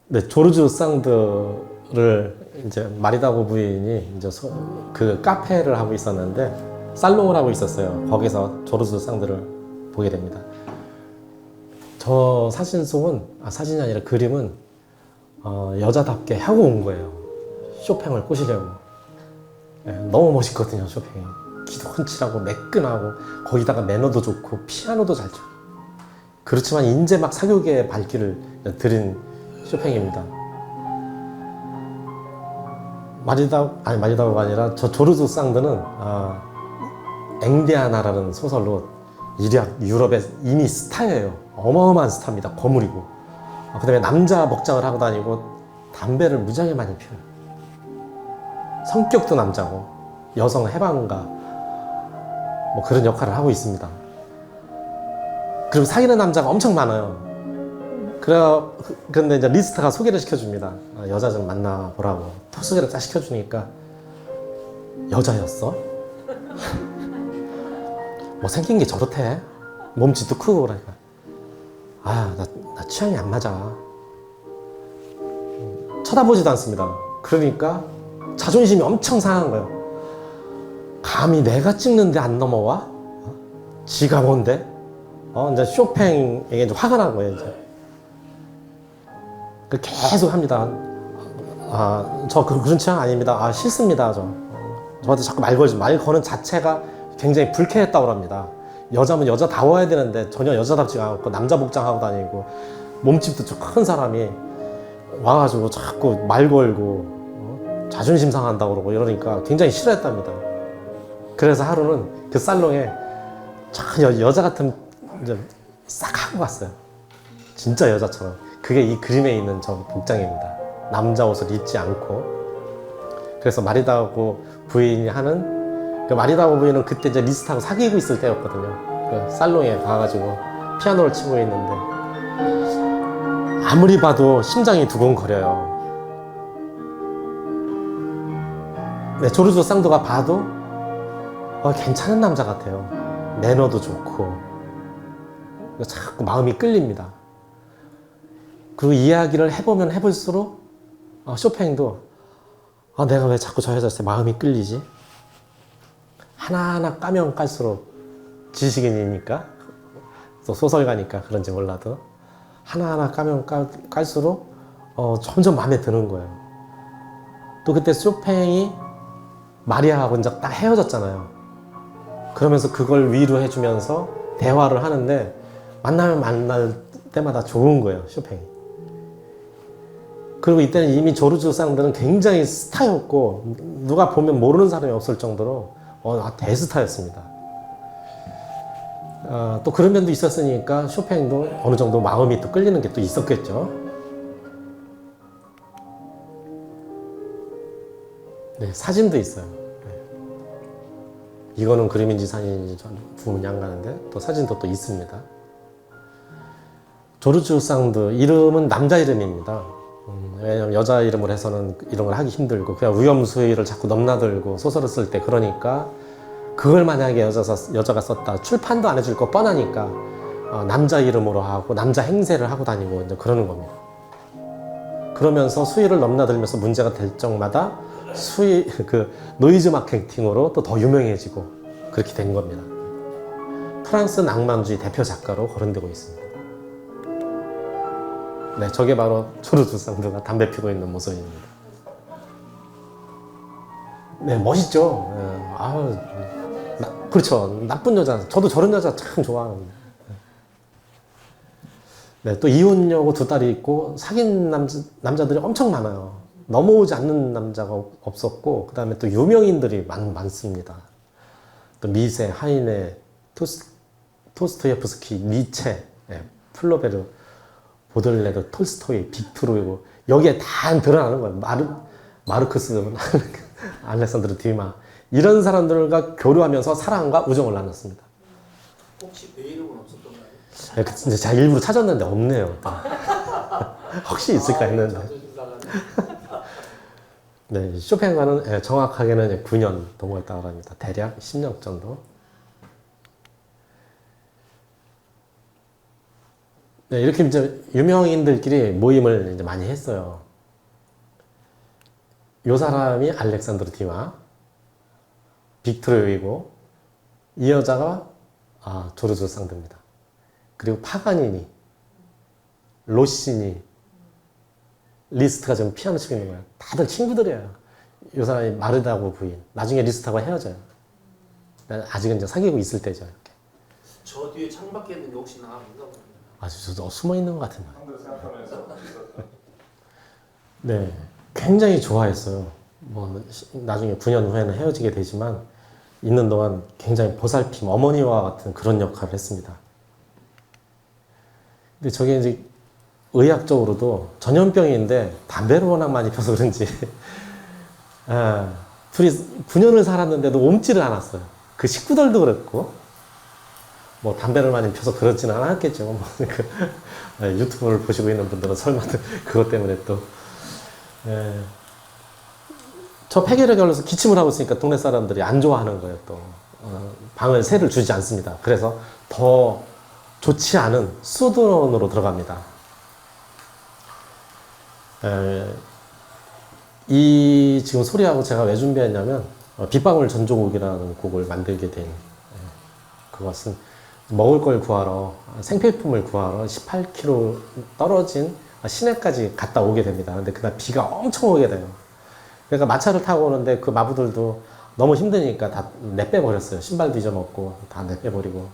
네, 조르주 쌍드를 이제 마리다고 부인이 이제 그 카페를 하고 있었는데 살롱을 하고 있었어요. 거기서 조르주 쌍드를 보게 됩니다. 저 사진 속은 사진이 아니라 그림은 여자답게 하고 온 거예요. 쇼팽을 꼬시려고. 네, 너무 멋있거든요, 쇼팽이. 기도 헌칠하고 매끈하고 거기다가 매너도 좋고 피아노도 잘 쳐. 그렇지만 이제 막 사교계의 발길을 들인 쇼팽입니다. 마리다고가 아니라 저 조르주 쌍드는 앵디아나라는 소설로 유럽의 이미 스타예요. 어마어마한 스타입니다. 거물이고. 그 다음에 남자 먹장을 하고 다니고 담배를 무지하게 많이 피워요. 성격도 남자고 여성 해방가 뭐 그런 역할을 하고 있습니다. 그리고 사귀는 남자가 엄청 많아요. 그런데 이제 리스트가 소개를 시켜줍니다. 여자 좀 만나보라고. 소개를 딱 시켜주니까 여자였어? 뭐 생긴 게 저렇대. 몸집도 크고 그러니까 나 취향이 안 맞아. 쳐다보지도 않습니다. 그러니까 자존심이 엄청 상한 거예요. 감히 내가 찍는데 안 넘어와? 지가 뭔데? 이제 쇼팽에게 이제 화가 난 거예요, 이제. 계속 합니다. 저 그런 취향 아닙니다. 싫습니다, 저한테 자꾸 말 거는 자체가 굉장히 불쾌했다고 합니다. 여자면 여자다워야 되는데 전혀 여자답지가 않고 남자 복장하고 다니고 몸집도 좀 큰 사람이 와가지고 자꾸 말 걸고 자존심 상한다고 그러고 이러니까 굉장히 싫어했답니다. 그래서 하루는 그 살롱에 여자 같은 이제 싹 하고 갔어요. 진짜 여자처럼. 그게 이 그림에 있는 저 복장입니다. 남자 옷을 입지 않고. 그래서 마리다고 부인이 하는 그 마리다고 부인은 그때 이제 리스트하고 사귀고 있을 때였거든요. 그 살롱에 가가지고 피아노를 치고 있는데 아무리 봐도 심장이 두근거려요. 네, 조르주 쌍도가 봐도 괜찮은 남자 같아요. 매너도 좋고 자꾸 마음이 끌립니다. 그리고 이야기를 해보면 해볼수록 쇼팽도 내가 왜 자꾸 저 여자한테 마음이 끌리지? 하나하나 까면 깔수록 지식인이니까 또 소설가니까 그런지 몰라도 하나하나 까면 깔수록 점점 마음에 드는 거예요. 또 그때 쇼팽이 마리아하고 이제 딱 헤어졌잖아요. 그러면서 그걸 위로해주면서 대화를 하는데 만나면 만날 때마다 좋은 거예요, 쇼팽이. 그리고 이때는 이미 조르주 쌍드는 굉장히 스타였고 누가 보면 모르는 사람이 없을 정도로 대스타였습니다. 또 그런 면도 있었으니까 쇼팽도 어느 정도 마음이 또 끌리는 게 또 있었겠죠. 네, 사진도 있어요. 네. 이거는 그림인지 사진인지 구분이 안 가는데 또 사진도 또 있습니다. 조르주 쌍드 이름은 남자 이름입니다. 왜냐면 여자 이름을 해서는 이런 걸 하기 힘들고 그냥 위험수위를 자꾸 넘나들고 소설을 쓸 때 그러니까 그걸 만약에 여자가 썼다 출판도 안 해줄 거 뻔하니까 남자 이름으로 하고 남자 행세를 하고 다니고 이제 그러는 겁니다. 그러면서 수위를 넘나들면서 문제가 될 적마다 노이즈 마케팅으로 또 더 유명해지고 그렇게 된 겁니다. 프랑스 낭만주의 대표 작가로 거론되고 있습니다. 네, 저게 바로 조르주 쌍드가 담배 피고 있는 모습입니다. 네, 멋있죠. 네, 그렇죠. 나쁜 여자. 저도 저런 여자 참 좋아하는데. 네, 또 이혼녀고 두 딸이 있고 사귄 남자들이 엄청 많아요. 넘어오지 않는 남자가 없었고 그 다음에 또 유명인들이 많습니다. 또 미세, 하이네, 토스토예프스키, 니체, 플로베르, 보들레르, 톨스토이, 빅토르 여기에 다 드러나는 거예요. 마르크스, 알렉산드르 디마 이런 사람들과 교류하면서 사랑과 우정을 나눴습니다. 혹시 베이름은 없었던가요? 근데 제가 일부러 찾았는데 없네요. 혹시 있을까 했는데. 자존심 상하네. 네, 쇼팽과는 정확하게는 9년 동거했다고 합니다. 대략 10년 정도. 네, 이렇게 이제 유명인들끼리 모임을 이제 많이 했어요. 요 사람이 알렉산드르 디마, 빅토르 위고, 이 여자가 조르주 상드입니다. 그리고 파가니니, 로시니, 리스트가 지금 피아노 치고 있는 거예요. 다들 친구들이에요. 이 사람이 마르다고 부인. 나중에 리스트하고 헤어져요. 아직은 이제 사귀고 있을 때죠. 이렇게. 저 뒤에 창밖에 있는 게 혹시 나인가 보네요. 아주 숨어 있는 것 같은데. 네, 굉장히 좋아했어요. 뭐 나중에 9년 후에는 헤어지게 되지만 있는 동안 굉장히 보살핌, 어머니와 같은 그런 역할을 했습니다. 근데 저게 이제 의학적으로도 전염병인데 담배를 워낙 많이 펴서 그런지 둘이 9년을 살았는데도 옮지를 않았어요. 그 식구들도 그랬고 뭐 담배를 많이 펴서 그렇지는 않았겠죠. 뭐 유튜브를 보시고 있는 분들은 설마 그것 때문에 또 저 폐결핵에 걸려서 기침을 하고 있으니까 동네 사람들이 안 좋아하는 거예요. 또 방을 새를 주지 않습니다. 그래서 더 좋지 않은 수도원으로 들어갑니다. 이 지금 소리하고 제가 왜 준비했냐면 빗방울 전조곡이라는 곡을 만들게 된 그것은 먹을 걸 구하러 생필품을 구하러 18km 떨어진 시내까지 갔다 오게 됩니다. 근데 그날 비가 엄청 오게 돼요. 그러니까 마차를 타고 오는데 그 마부들도 너무 힘드니까 다 내빼버렸어요. 신발도 잊어먹고 다 내빼버리고.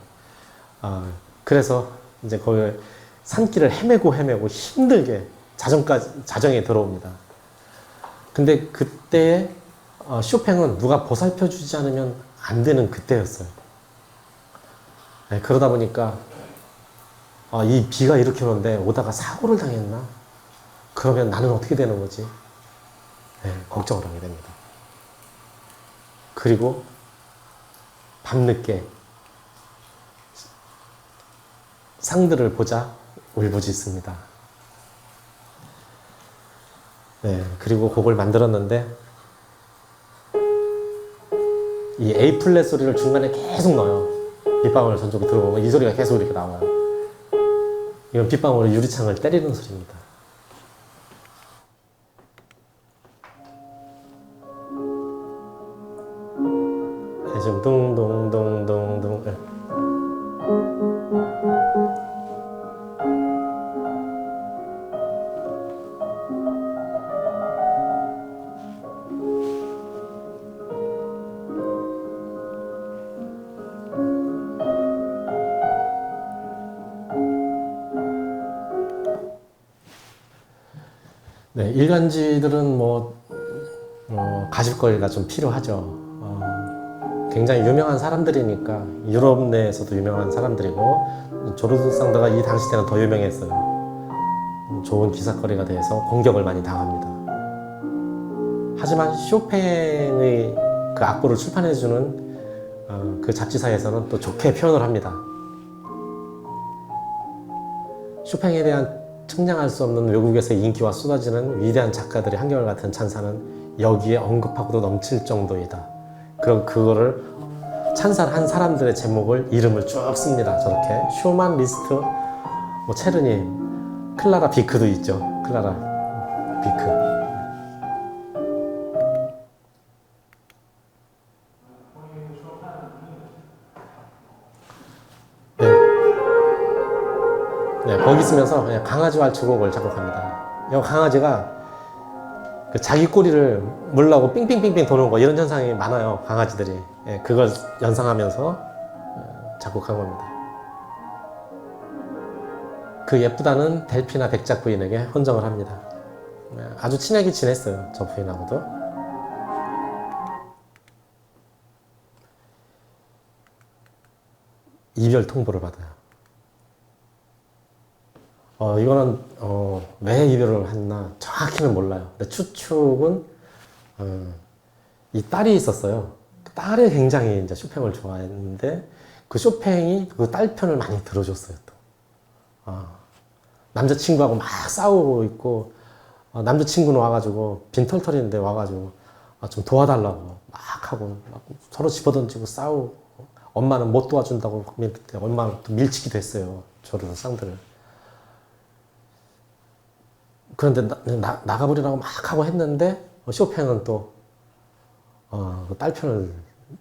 그래서 이제 거기 산길을 헤매고 힘들게 자정에 들어옵니다. 근데 그때 쇼팽은 누가 보살펴 주지 않으면 안 되는 그때였어요. 네, 그러다 보니까 이 비가 이렇게 오는데 오다가 사고를 당했나? 그러면 나는 어떻게 되는 거지? 네, 걱정을 하게 됩니다. 그리고 밤늦게 상들을 보자 울부짖습니다. 네, 그리고 곡을 만들었는데 이 A 플랫 소리를 중간에 계속 넣어요. 빗방울 전조기 들어보면 이 소리가 계속 이렇게 나와요. 이건 빗방울이 유리창을 때리는 소리입니다. 네, 지금 둥둥둥둥둥. 네. 네, 일간지들은 가십거리가 좀 필요하죠. 굉장히 유명한 사람들이니까 유럽 내에서도 유명한 사람들이고 조르드 상드가 이 당시 때는 더 유명했어요. 좋은 기사거리가 돼서 공격을 많이 당합니다. 하지만 쇼팽의 그 악보를 출판해주는 그 잡지사에서는 또 좋게 표현을 합니다. 쇼팽에 대한 측량할 수 없는 외국에서의 인기와 쏟아지는 위대한 작가들의 한결같은 찬사는 여기에 언급하고도 넘칠 정도이다. 그럼 그거를 찬사를 한 사람들의 제목을 이름을 쭉 씁니다. 저렇게 쇼만 리스트, 체르니, 클라라 비크도 있죠. 클라라 비크. 네, 거기 쓰면서 강아지 왈츠곡을 작곡합니다. 이 강아지가 자기 꼬리를 물라고 삥삥삥삥 도는 거 이런 현상이 많아요. 강아지들이. 그걸 연상하면서 작곡한 겁니다. 그 예쁘다는 델피나 백작 부인에게 헌정을 합니다. 아주 친하게 지냈어요. 저 부인하고도. 이별 통보를 받아요. 이거는 왜 이별을 했나 정확히는 몰라요. 근데 추측은 이 딸이 있었어요. 딸이 굉장히 이제 쇼팽을 좋아했는데 그 쇼팽이 그 딸 편을 많이 들어줬어요. 또 남자친구하고 막 싸우고 있고 남자친구는 와가지고 빈털털인데 와가지고 좀 도와달라고 막 하고 막 서로 집어던지고 싸우고 엄마는 못 도와준다고 엄마는 또 밀치기도 했어요. 저를 쌍들을. 그런데 나가버리라고 막 하고 했는데 쇼팽은 또 딸 편을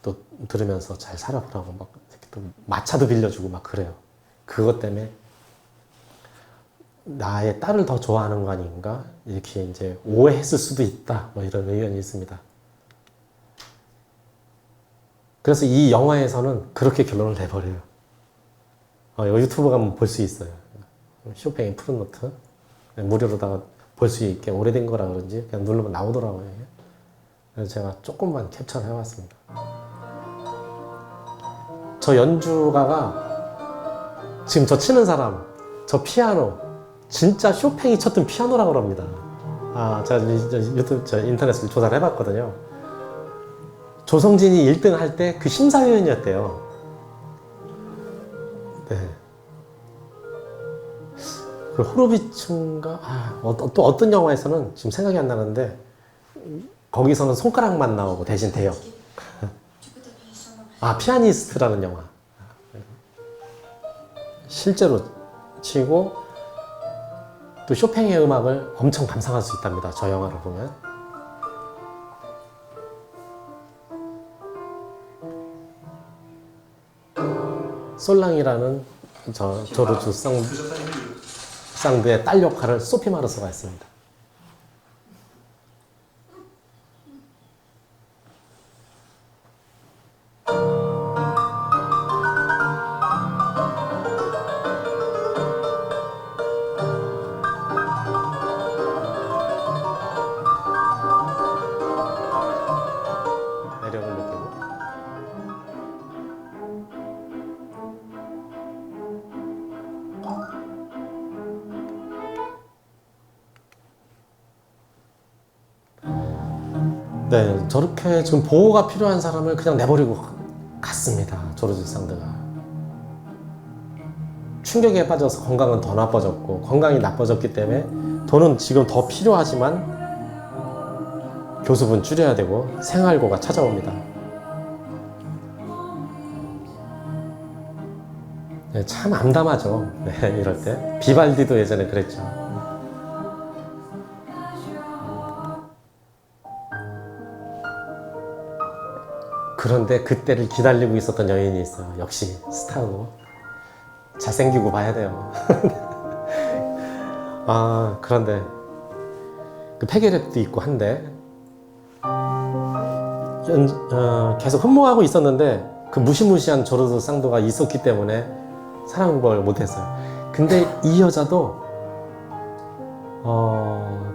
또 들으면서 잘 살아보라고 막 또 마차도 빌려주고 막 그래요. 그것 때문에 나의 딸을 더 좋아하는 거 아닌가 이렇게 이제 오해했을 수도 있다 뭐 이런 의견이 있습니다. 그래서 이 영화에서는 그렇게 결론을 내버려요. 유튜브 가면 볼 수 있어요. 쇼팽의 푸른 노트 무료로다가 볼 수 있게 오래된 거라 그런지 그냥 누르면 나오더라고요. 그래서 제가 조금만 캡처를 해왔습니다. 저 연주가가 지금 저 치는 사람, 저 피아노 진짜 쇼팽이 쳤던 피아노라고 그럽니다. 제가 유튜브 인터넷을 조사를 해봤거든요. 조성진이 1등 할 때 그 심사위원이었대요. 네. 그 호로비츠인가? 또 어떤 영화에서는 지금 생각이 안 나는데 거기서는 손가락만 나오고 대신 대요. 피아니스트라는 영화. 실제로 치고 또 쇼팽의 음악을 엄청 감상할 수 있답니다. 저 영화를 보면. 솔랑이라는 조르주 쌍드의 딸 역할을 소피 마르소가 했습니다. 매력을 느끼고 네, 저렇게 지금 보호가 필요한 사람을 그냥 내버리고 갔습니다. 조르주 쌍드가. 충격에 빠져서 건강은 더 나빠졌고 건강이 나빠졌기 때문에 돈은 지금 더 필요하지만 교습은 줄여야 되고 생활고가 찾아옵니다. 네, 참 암담하죠. 네, 이럴 때. 비발디도 예전에 그랬죠. 그런데 그때를 기다리고 있었던 여인이 있어요. 역시 스타고 잘생기고 봐야 돼요. 그런데 그 폐결핵도 있고 한데 계속 흠모하고 있었는데 그 무시무시한 조르주 쌍도가 있었기 때문에 사랑을 못했어요. 근데 이 여자도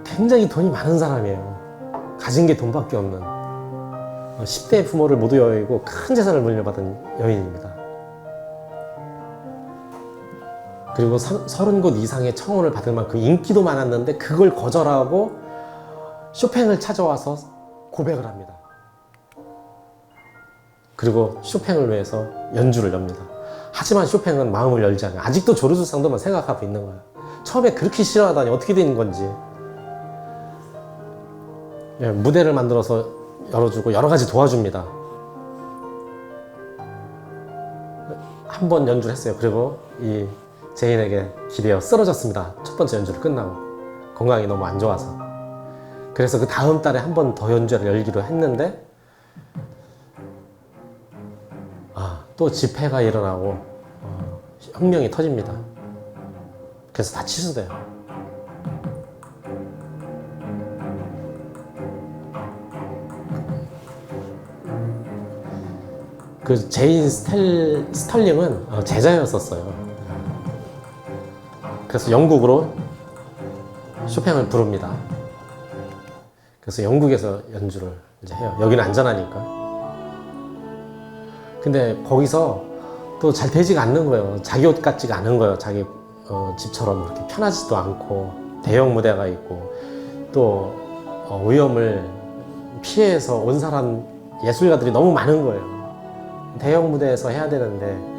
굉장히 돈이 많은 사람이에요. 가진 게 돈밖에 없는 10대 부모를 모두 여의고 큰 재산을 물려받은 여인입니다. 그리고 30곳 이상의 청혼을 받을 만큼 인기도 많았는데 그걸 거절하고 쇼팽을 찾아와서 고백을 합니다. 그리고 쇼팽을 위해서 연주를 엽니다. 하지만 쇼팽은 마음을 열지 않아요. 아직도 조르주 쌍도만 생각하고 있는 거예요. 처음에 그렇게 싫어하다니 어떻게 된 건지. 무대를 만들어서 열어주고 여러 가지 도와줍니다. 한 번 연주를 했어요. 그리고 이 제인에게 기대어 쓰러졌습니다. 첫 번째 연주를 끝나고 건강이 너무 안 좋아서. 그래서 그 다음 달에 한 번 더 연주를 열기로 했는데 또 집회가 일어나고 혁명이 터집니다. 그래서 다 취소돼요. 그 제인 스털링은 제자였었어요. 그래서 영국으로 쇼팽을 부릅니다. 그래서 영국에서 연주를 이제 해요. 여기는 안전하니까. 근데 거기서 또 잘 되지가 않는 거예요. 자기 옷 같지가 않은 거예요. 자기 집처럼 그렇게 편하지도 않고 대형 무대가 있고 또 위험을 피해서 온 사람 예술가들이 너무 많은 거예요. 대형 무대에서 해야 되는데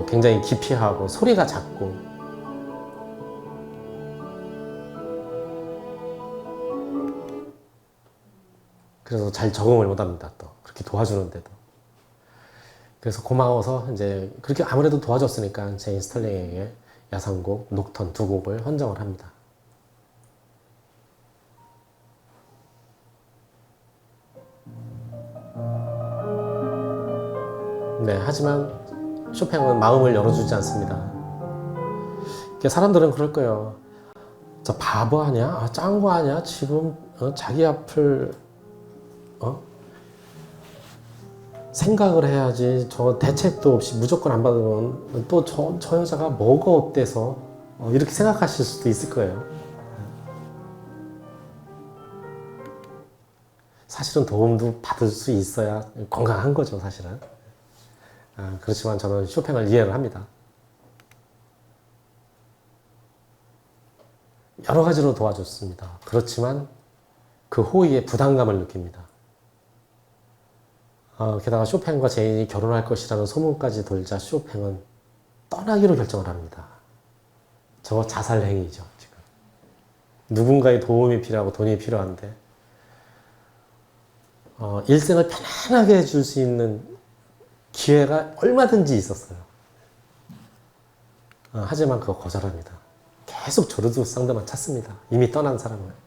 굉장히 기피하고 소리가 작고 그래서 잘 적응을 못합니다. 또 그렇게 도와주는데도. 그래서 고마워서 이제 그렇게 아무래도 도와줬으니까 제임스 스털링에게 야상곡, 녹턴 두 곡을 헌정을 합니다. 네, 하지만 쇼팽은 마음을 열어주지 않습니다. 사람들은 그럴 거예요. 저 바보 아니야? 짠 거 아니야? 지금 자기 앞을 생각을 해야지. 저 대책도 없이 무조건 안 받으면 또 저 여자가 뭐가 어때서 이렇게 생각하실 수도 있을 거예요. 사실은 도움도 받을 수 있어야 건강한 거죠, 사실은. 그렇지만 저는 쇼팽을 이해를 합니다. 여러 가지로 도와줬습니다. 그렇지만 그 호의에 부담감을 느낍니다. 게다가 쇼팽과 제인이 결혼할 것이라는 소문까지 돌자 쇼팽은 떠나기로 결정을 합니다. 저거 자살 행위죠, 지금. 누군가의 도움이 필요하고 돈이 필요한데 일생을 편안하게 해줄 수 있는 기회가 얼마든지 있었어요. 하지만 그거 거절합니다. 계속 조르두 상대만 찾습니다. 이미 떠난 사람을.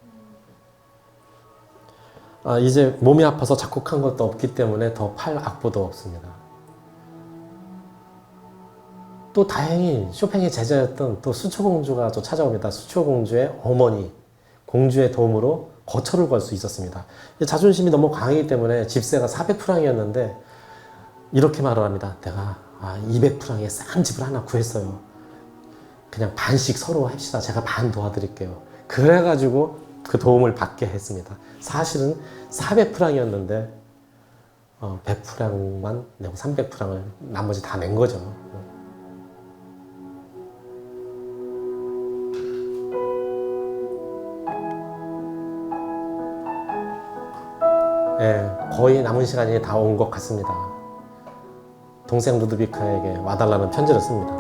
이제 몸이 아파서 작곡한 것도 없기 때문에 더 팔 악보도 없습니다. 또 다행히 쇼팽의 제자였던 또 수초공주가 또 찾아옵니다. 수초공주의 어머니, 공주의 도움으로 거처를 걸 수 있었습니다. 자존심이 너무 강하기 때문에 집세가 400프랑이었는데 이렇게 말을 합니다. 내가 200프랑에 싼 집을 하나 구했어요. 그냥 반씩 서로 합시다. 제가 반 도와드릴게요. 그래가지고 그 도움을 받게 했습니다. 사실은 400프랑이었는데 100프랑만 내고 300프랑을 나머지 다 낸 거죠. 거의 남은 시간이 다 온 것 같습니다. 동생 루드비카에게 와달라는 편지를 씁니다.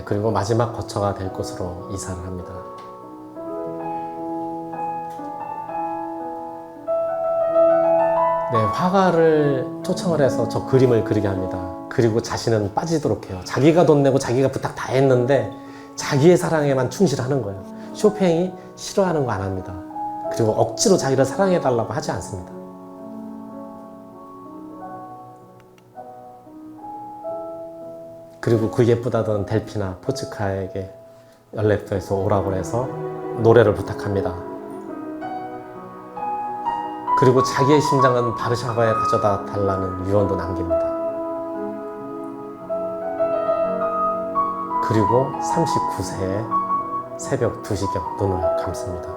그리고 마지막 거처가 될 곳으로 이사를 합니다. 화가를 초청을 해서 저 그림을 그리게 합니다. 그리고 자신은 빠지도록 해요. 자기가 돈 내고 자기가 부탁 다 했는데 자기의 사랑에만 충실하는 거예요. 쇼팽이 싫어하는 거 안 합니다. 그리고 억지로 자기를 사랑해달라고 하지 않습니다. 그리고 그 예쁘다던 델피나 포츠카에게 열레프에서 오라고 해서 노래를 부탁합니다. 그리고 자기의 심장은 바르샤바에 가져다 달라는 유언도 남깁니다. 그리고 39세에 새벽 2시경 눈을 감습니다.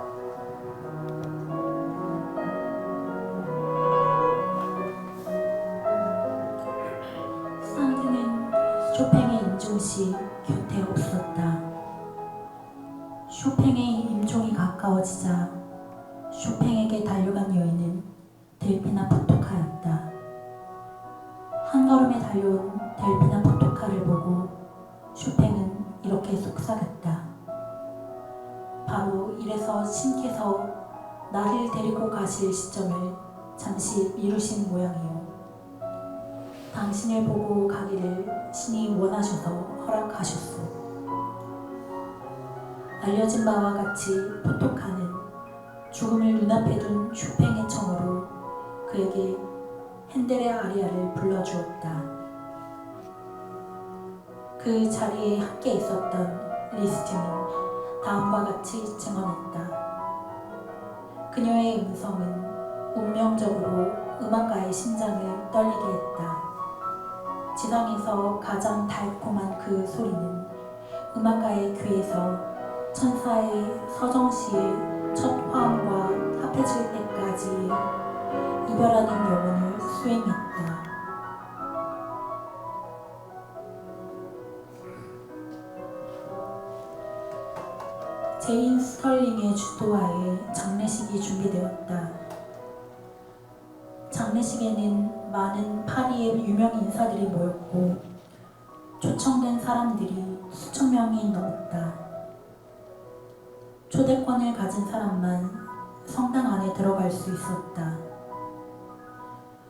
사드는 쇼팽의 임종시 곁에 없었다. 쇼팽의 임종이 가까워지자 쇼팽에게 달려간 여인은 델피나 포토카였다. 한 걸음에 달려온 델피나 포토카를 보고 쇼팽은 이렇게 속삭였다. 바로 이래서 신께서 나를 데리고 가실 시점을 잠시 미루신 모양이요. 당신을 보고 가기를 신이 원하셔서 허락하셨소. 알려진 바와 같이 포토카는 죽음을 눈앞에 둔 쇼팽의 청으로 그에게 핸델의 아리아를 불러주었다. 그 자리에 함께 있었던 리스트는 다음과 같이 증언했다. 그녀의 음성은 운명적으로 음악가의 심장을 떨리게 했다. 지상에서 가장 달콤한 그 소리는 음악가의 귀에서 천사의 서정시의 첫 화음과 합해질 때까지 이별하는 영혼을 수행했다. 제인 스털링의 주도하에 장례식이 준비되었다. 장례식에는 많은 파리의 유명 인사들이 모였고 초청된 사람들이 수천 명이 넘었다. 초대권을 가진 사람만 성당 안에 들어갈 수 있었다.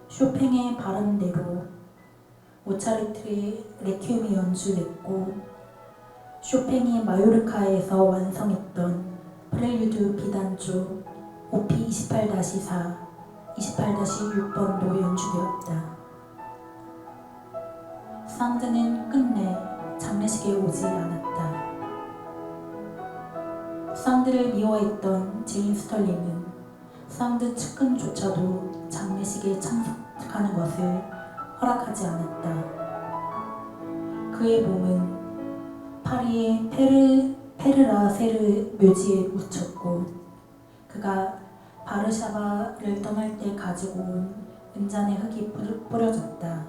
쇼팽의 발언대로 모차르트의 레퀴엠이 연주됐고 쇼팽이 마요르카에서 완성했던 프렐류드 비단조 OP 28-4, 28-6번도 연주되었다. 상드는 끝내 장례식에 오지 않았다. 상드를 미워했던 제인 스털링은 상드 측근조차도 장례식에 참석하는 것을 허락하지 않았다. 그의 몸은 파리의 페르라세르 묘지에 묻혔고 그가 바르샤바를 떠날 때 가지고 온 은잔의 흙이 뿌려졌다.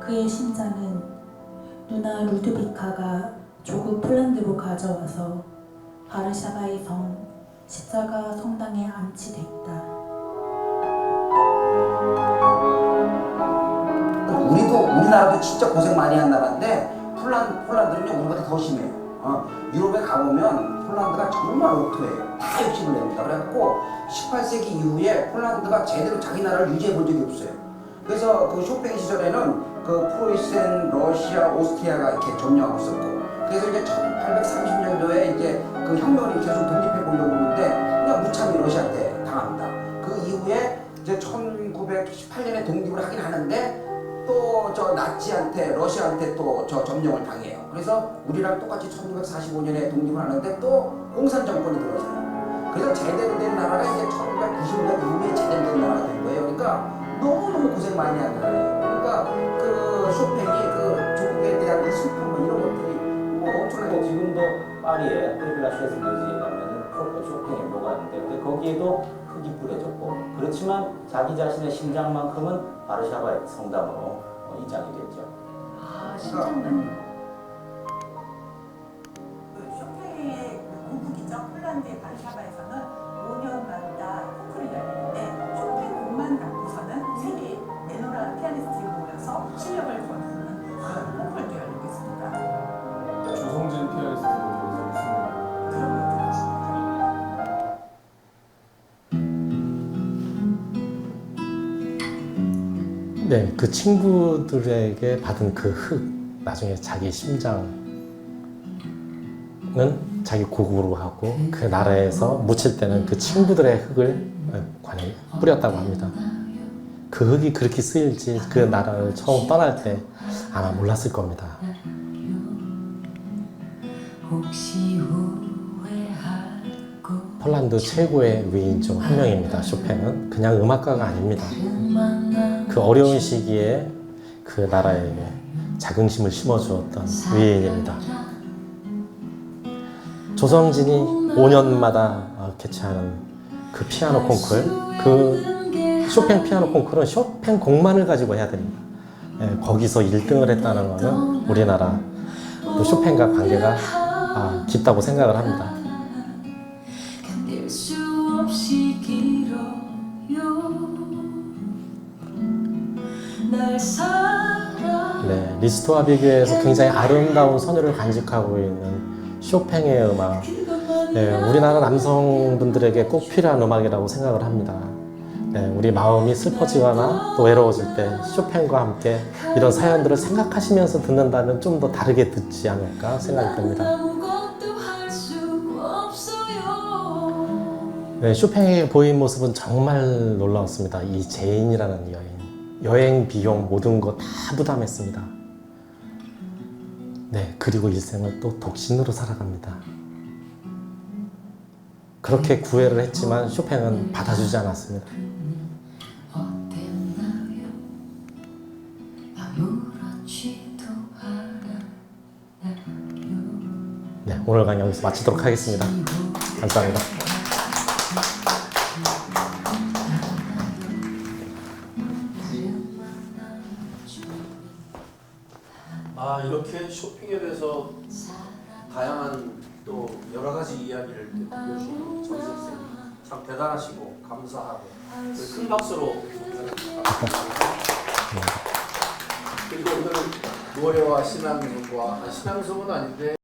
그의 심장은 누나 루드비카가 조국 폴란드로 가져와서 바르샤바의 성 십자가 성당에 안치됐다. 우리나라도 진짜 고생 많이 한 나라인데 폴란드는요 우리보다 더 심해요. 유럽에 가보면 폴란드가 정말 옥토예요. 다 욕심을 냅니다. 그래갖고 18세기 이후에 폴란드가 제대로 자기 나라를 유지해 본 적이 없어요. 그래서 그 쇼팽 시절에는 그 프로이센, 러시아, 오스트리아가 이렇게 점령하고 있었고, 그래서 이제 1830년도에 이제 그 혁명을 계속 독립해 보려고 하는데 그냥 무참히 러시아한테 당합니다. 그 이후에 이제 1918년에 독립을 하긴 하는데 또 저 나치한테 러시아한테 또 저 점령을 당해요. 그래서 우리랑 똑같이 1945년에 독립을 하는데 또 공산 정권이 들어서요. 그래서 제대로 된 나라가 이제 1990년 이후에 제대로 된 나라가 된 거예요. 그러니까 너무너무 고생 많이 한 나라예요. 그러니까 그 쇼팽이 그 조국에 대한 그 슬픔 뭐 이런 것들이 뭐 엄청나게 지금도 파리에 페르라쉐스 묘지에 가면은 쇼팽의 묘가 있는데 근데 거기에도 흙이 뿌려졌고 그렇지만 자기 자신의 심장만큼은 바르샤바의 성당으로 이장이 됐죠. 아, 심장은 그 쇼팽의 고국이죠. 폴란드의 바르샤바에서는 5년마다 콩쿠르를 열리는데 쇼팽 곡만 갖고서는 세계 내노라 피아니스트들이 모여서 실력을 거두는 그런 콩쿠르도 열리고 있습니다. 조성진 피아니스트도 거기서 있습니다. 그런 것들 하시죠. 네, 그 친구들에게 받은 그 흙, 나중에 자기 심장은 자기 고국으로 하고 그 나라에서 묻힐 때는 그 친구들의 흙을 관에 뿌렸다고 합니다. 그 흙이 그렇게 쓰일지 그 나라를 처음 떠날 때 아마 몰랐을 겁니다. 폴란드 최고의 위인 중 한 명입니다. 쇼팽은 그냥 음악가가 아닙니다. 그 어려운 시기에 그 나라에게 자긍심을 심어주었던 위인입니다. 조성진이 5년마다 개최하는 그 피아노 콩쿨, 그 쇼팽 피아노 콩쿨은 쇼팽 곡만을 가지고 해야 됩니다. 거기서 1등을 했다는 것은 우리나라 또 쇼팽과 관계가 깊다고 생각을 합니다. 네, 리스토와 비교해서 굉장히 아름다운 선율을 간직하고 있는 쇼팽의 음악, 네, 우리나라 남성분들에게 꼭 필요한 음악이라고 생각을 합니다. 네, 우리 마음이 슬퍼지거나 또 외로워질 때 쇼팽과 함께 이런 사연들을 생각하시면서 듣는다면 좀 더 다르게 듣지 않을까 생각이 듭니다. 네, 쇼팽의 보인 모습은 정말 놀라웠습니다. 이 제인이라는 여행 비용 모든 거 다 부담했습니다. 네, 그리고 일생을 또 독신으로 살아갑니다. 그렇게 구애를 했지만 쇼팽은 받아주지 않았습니다. 네, 오늘 강의 여기서 마치도록 하겠습니다. 감사합니다. 이렇게 쇼핑에 대해서 다양한 또 여러 가지 이야기를 들려주신 정 선생님 참 대단하시고 감사하고 큰 박수로 그리고 오늘 노래와 신앙송은 아닌데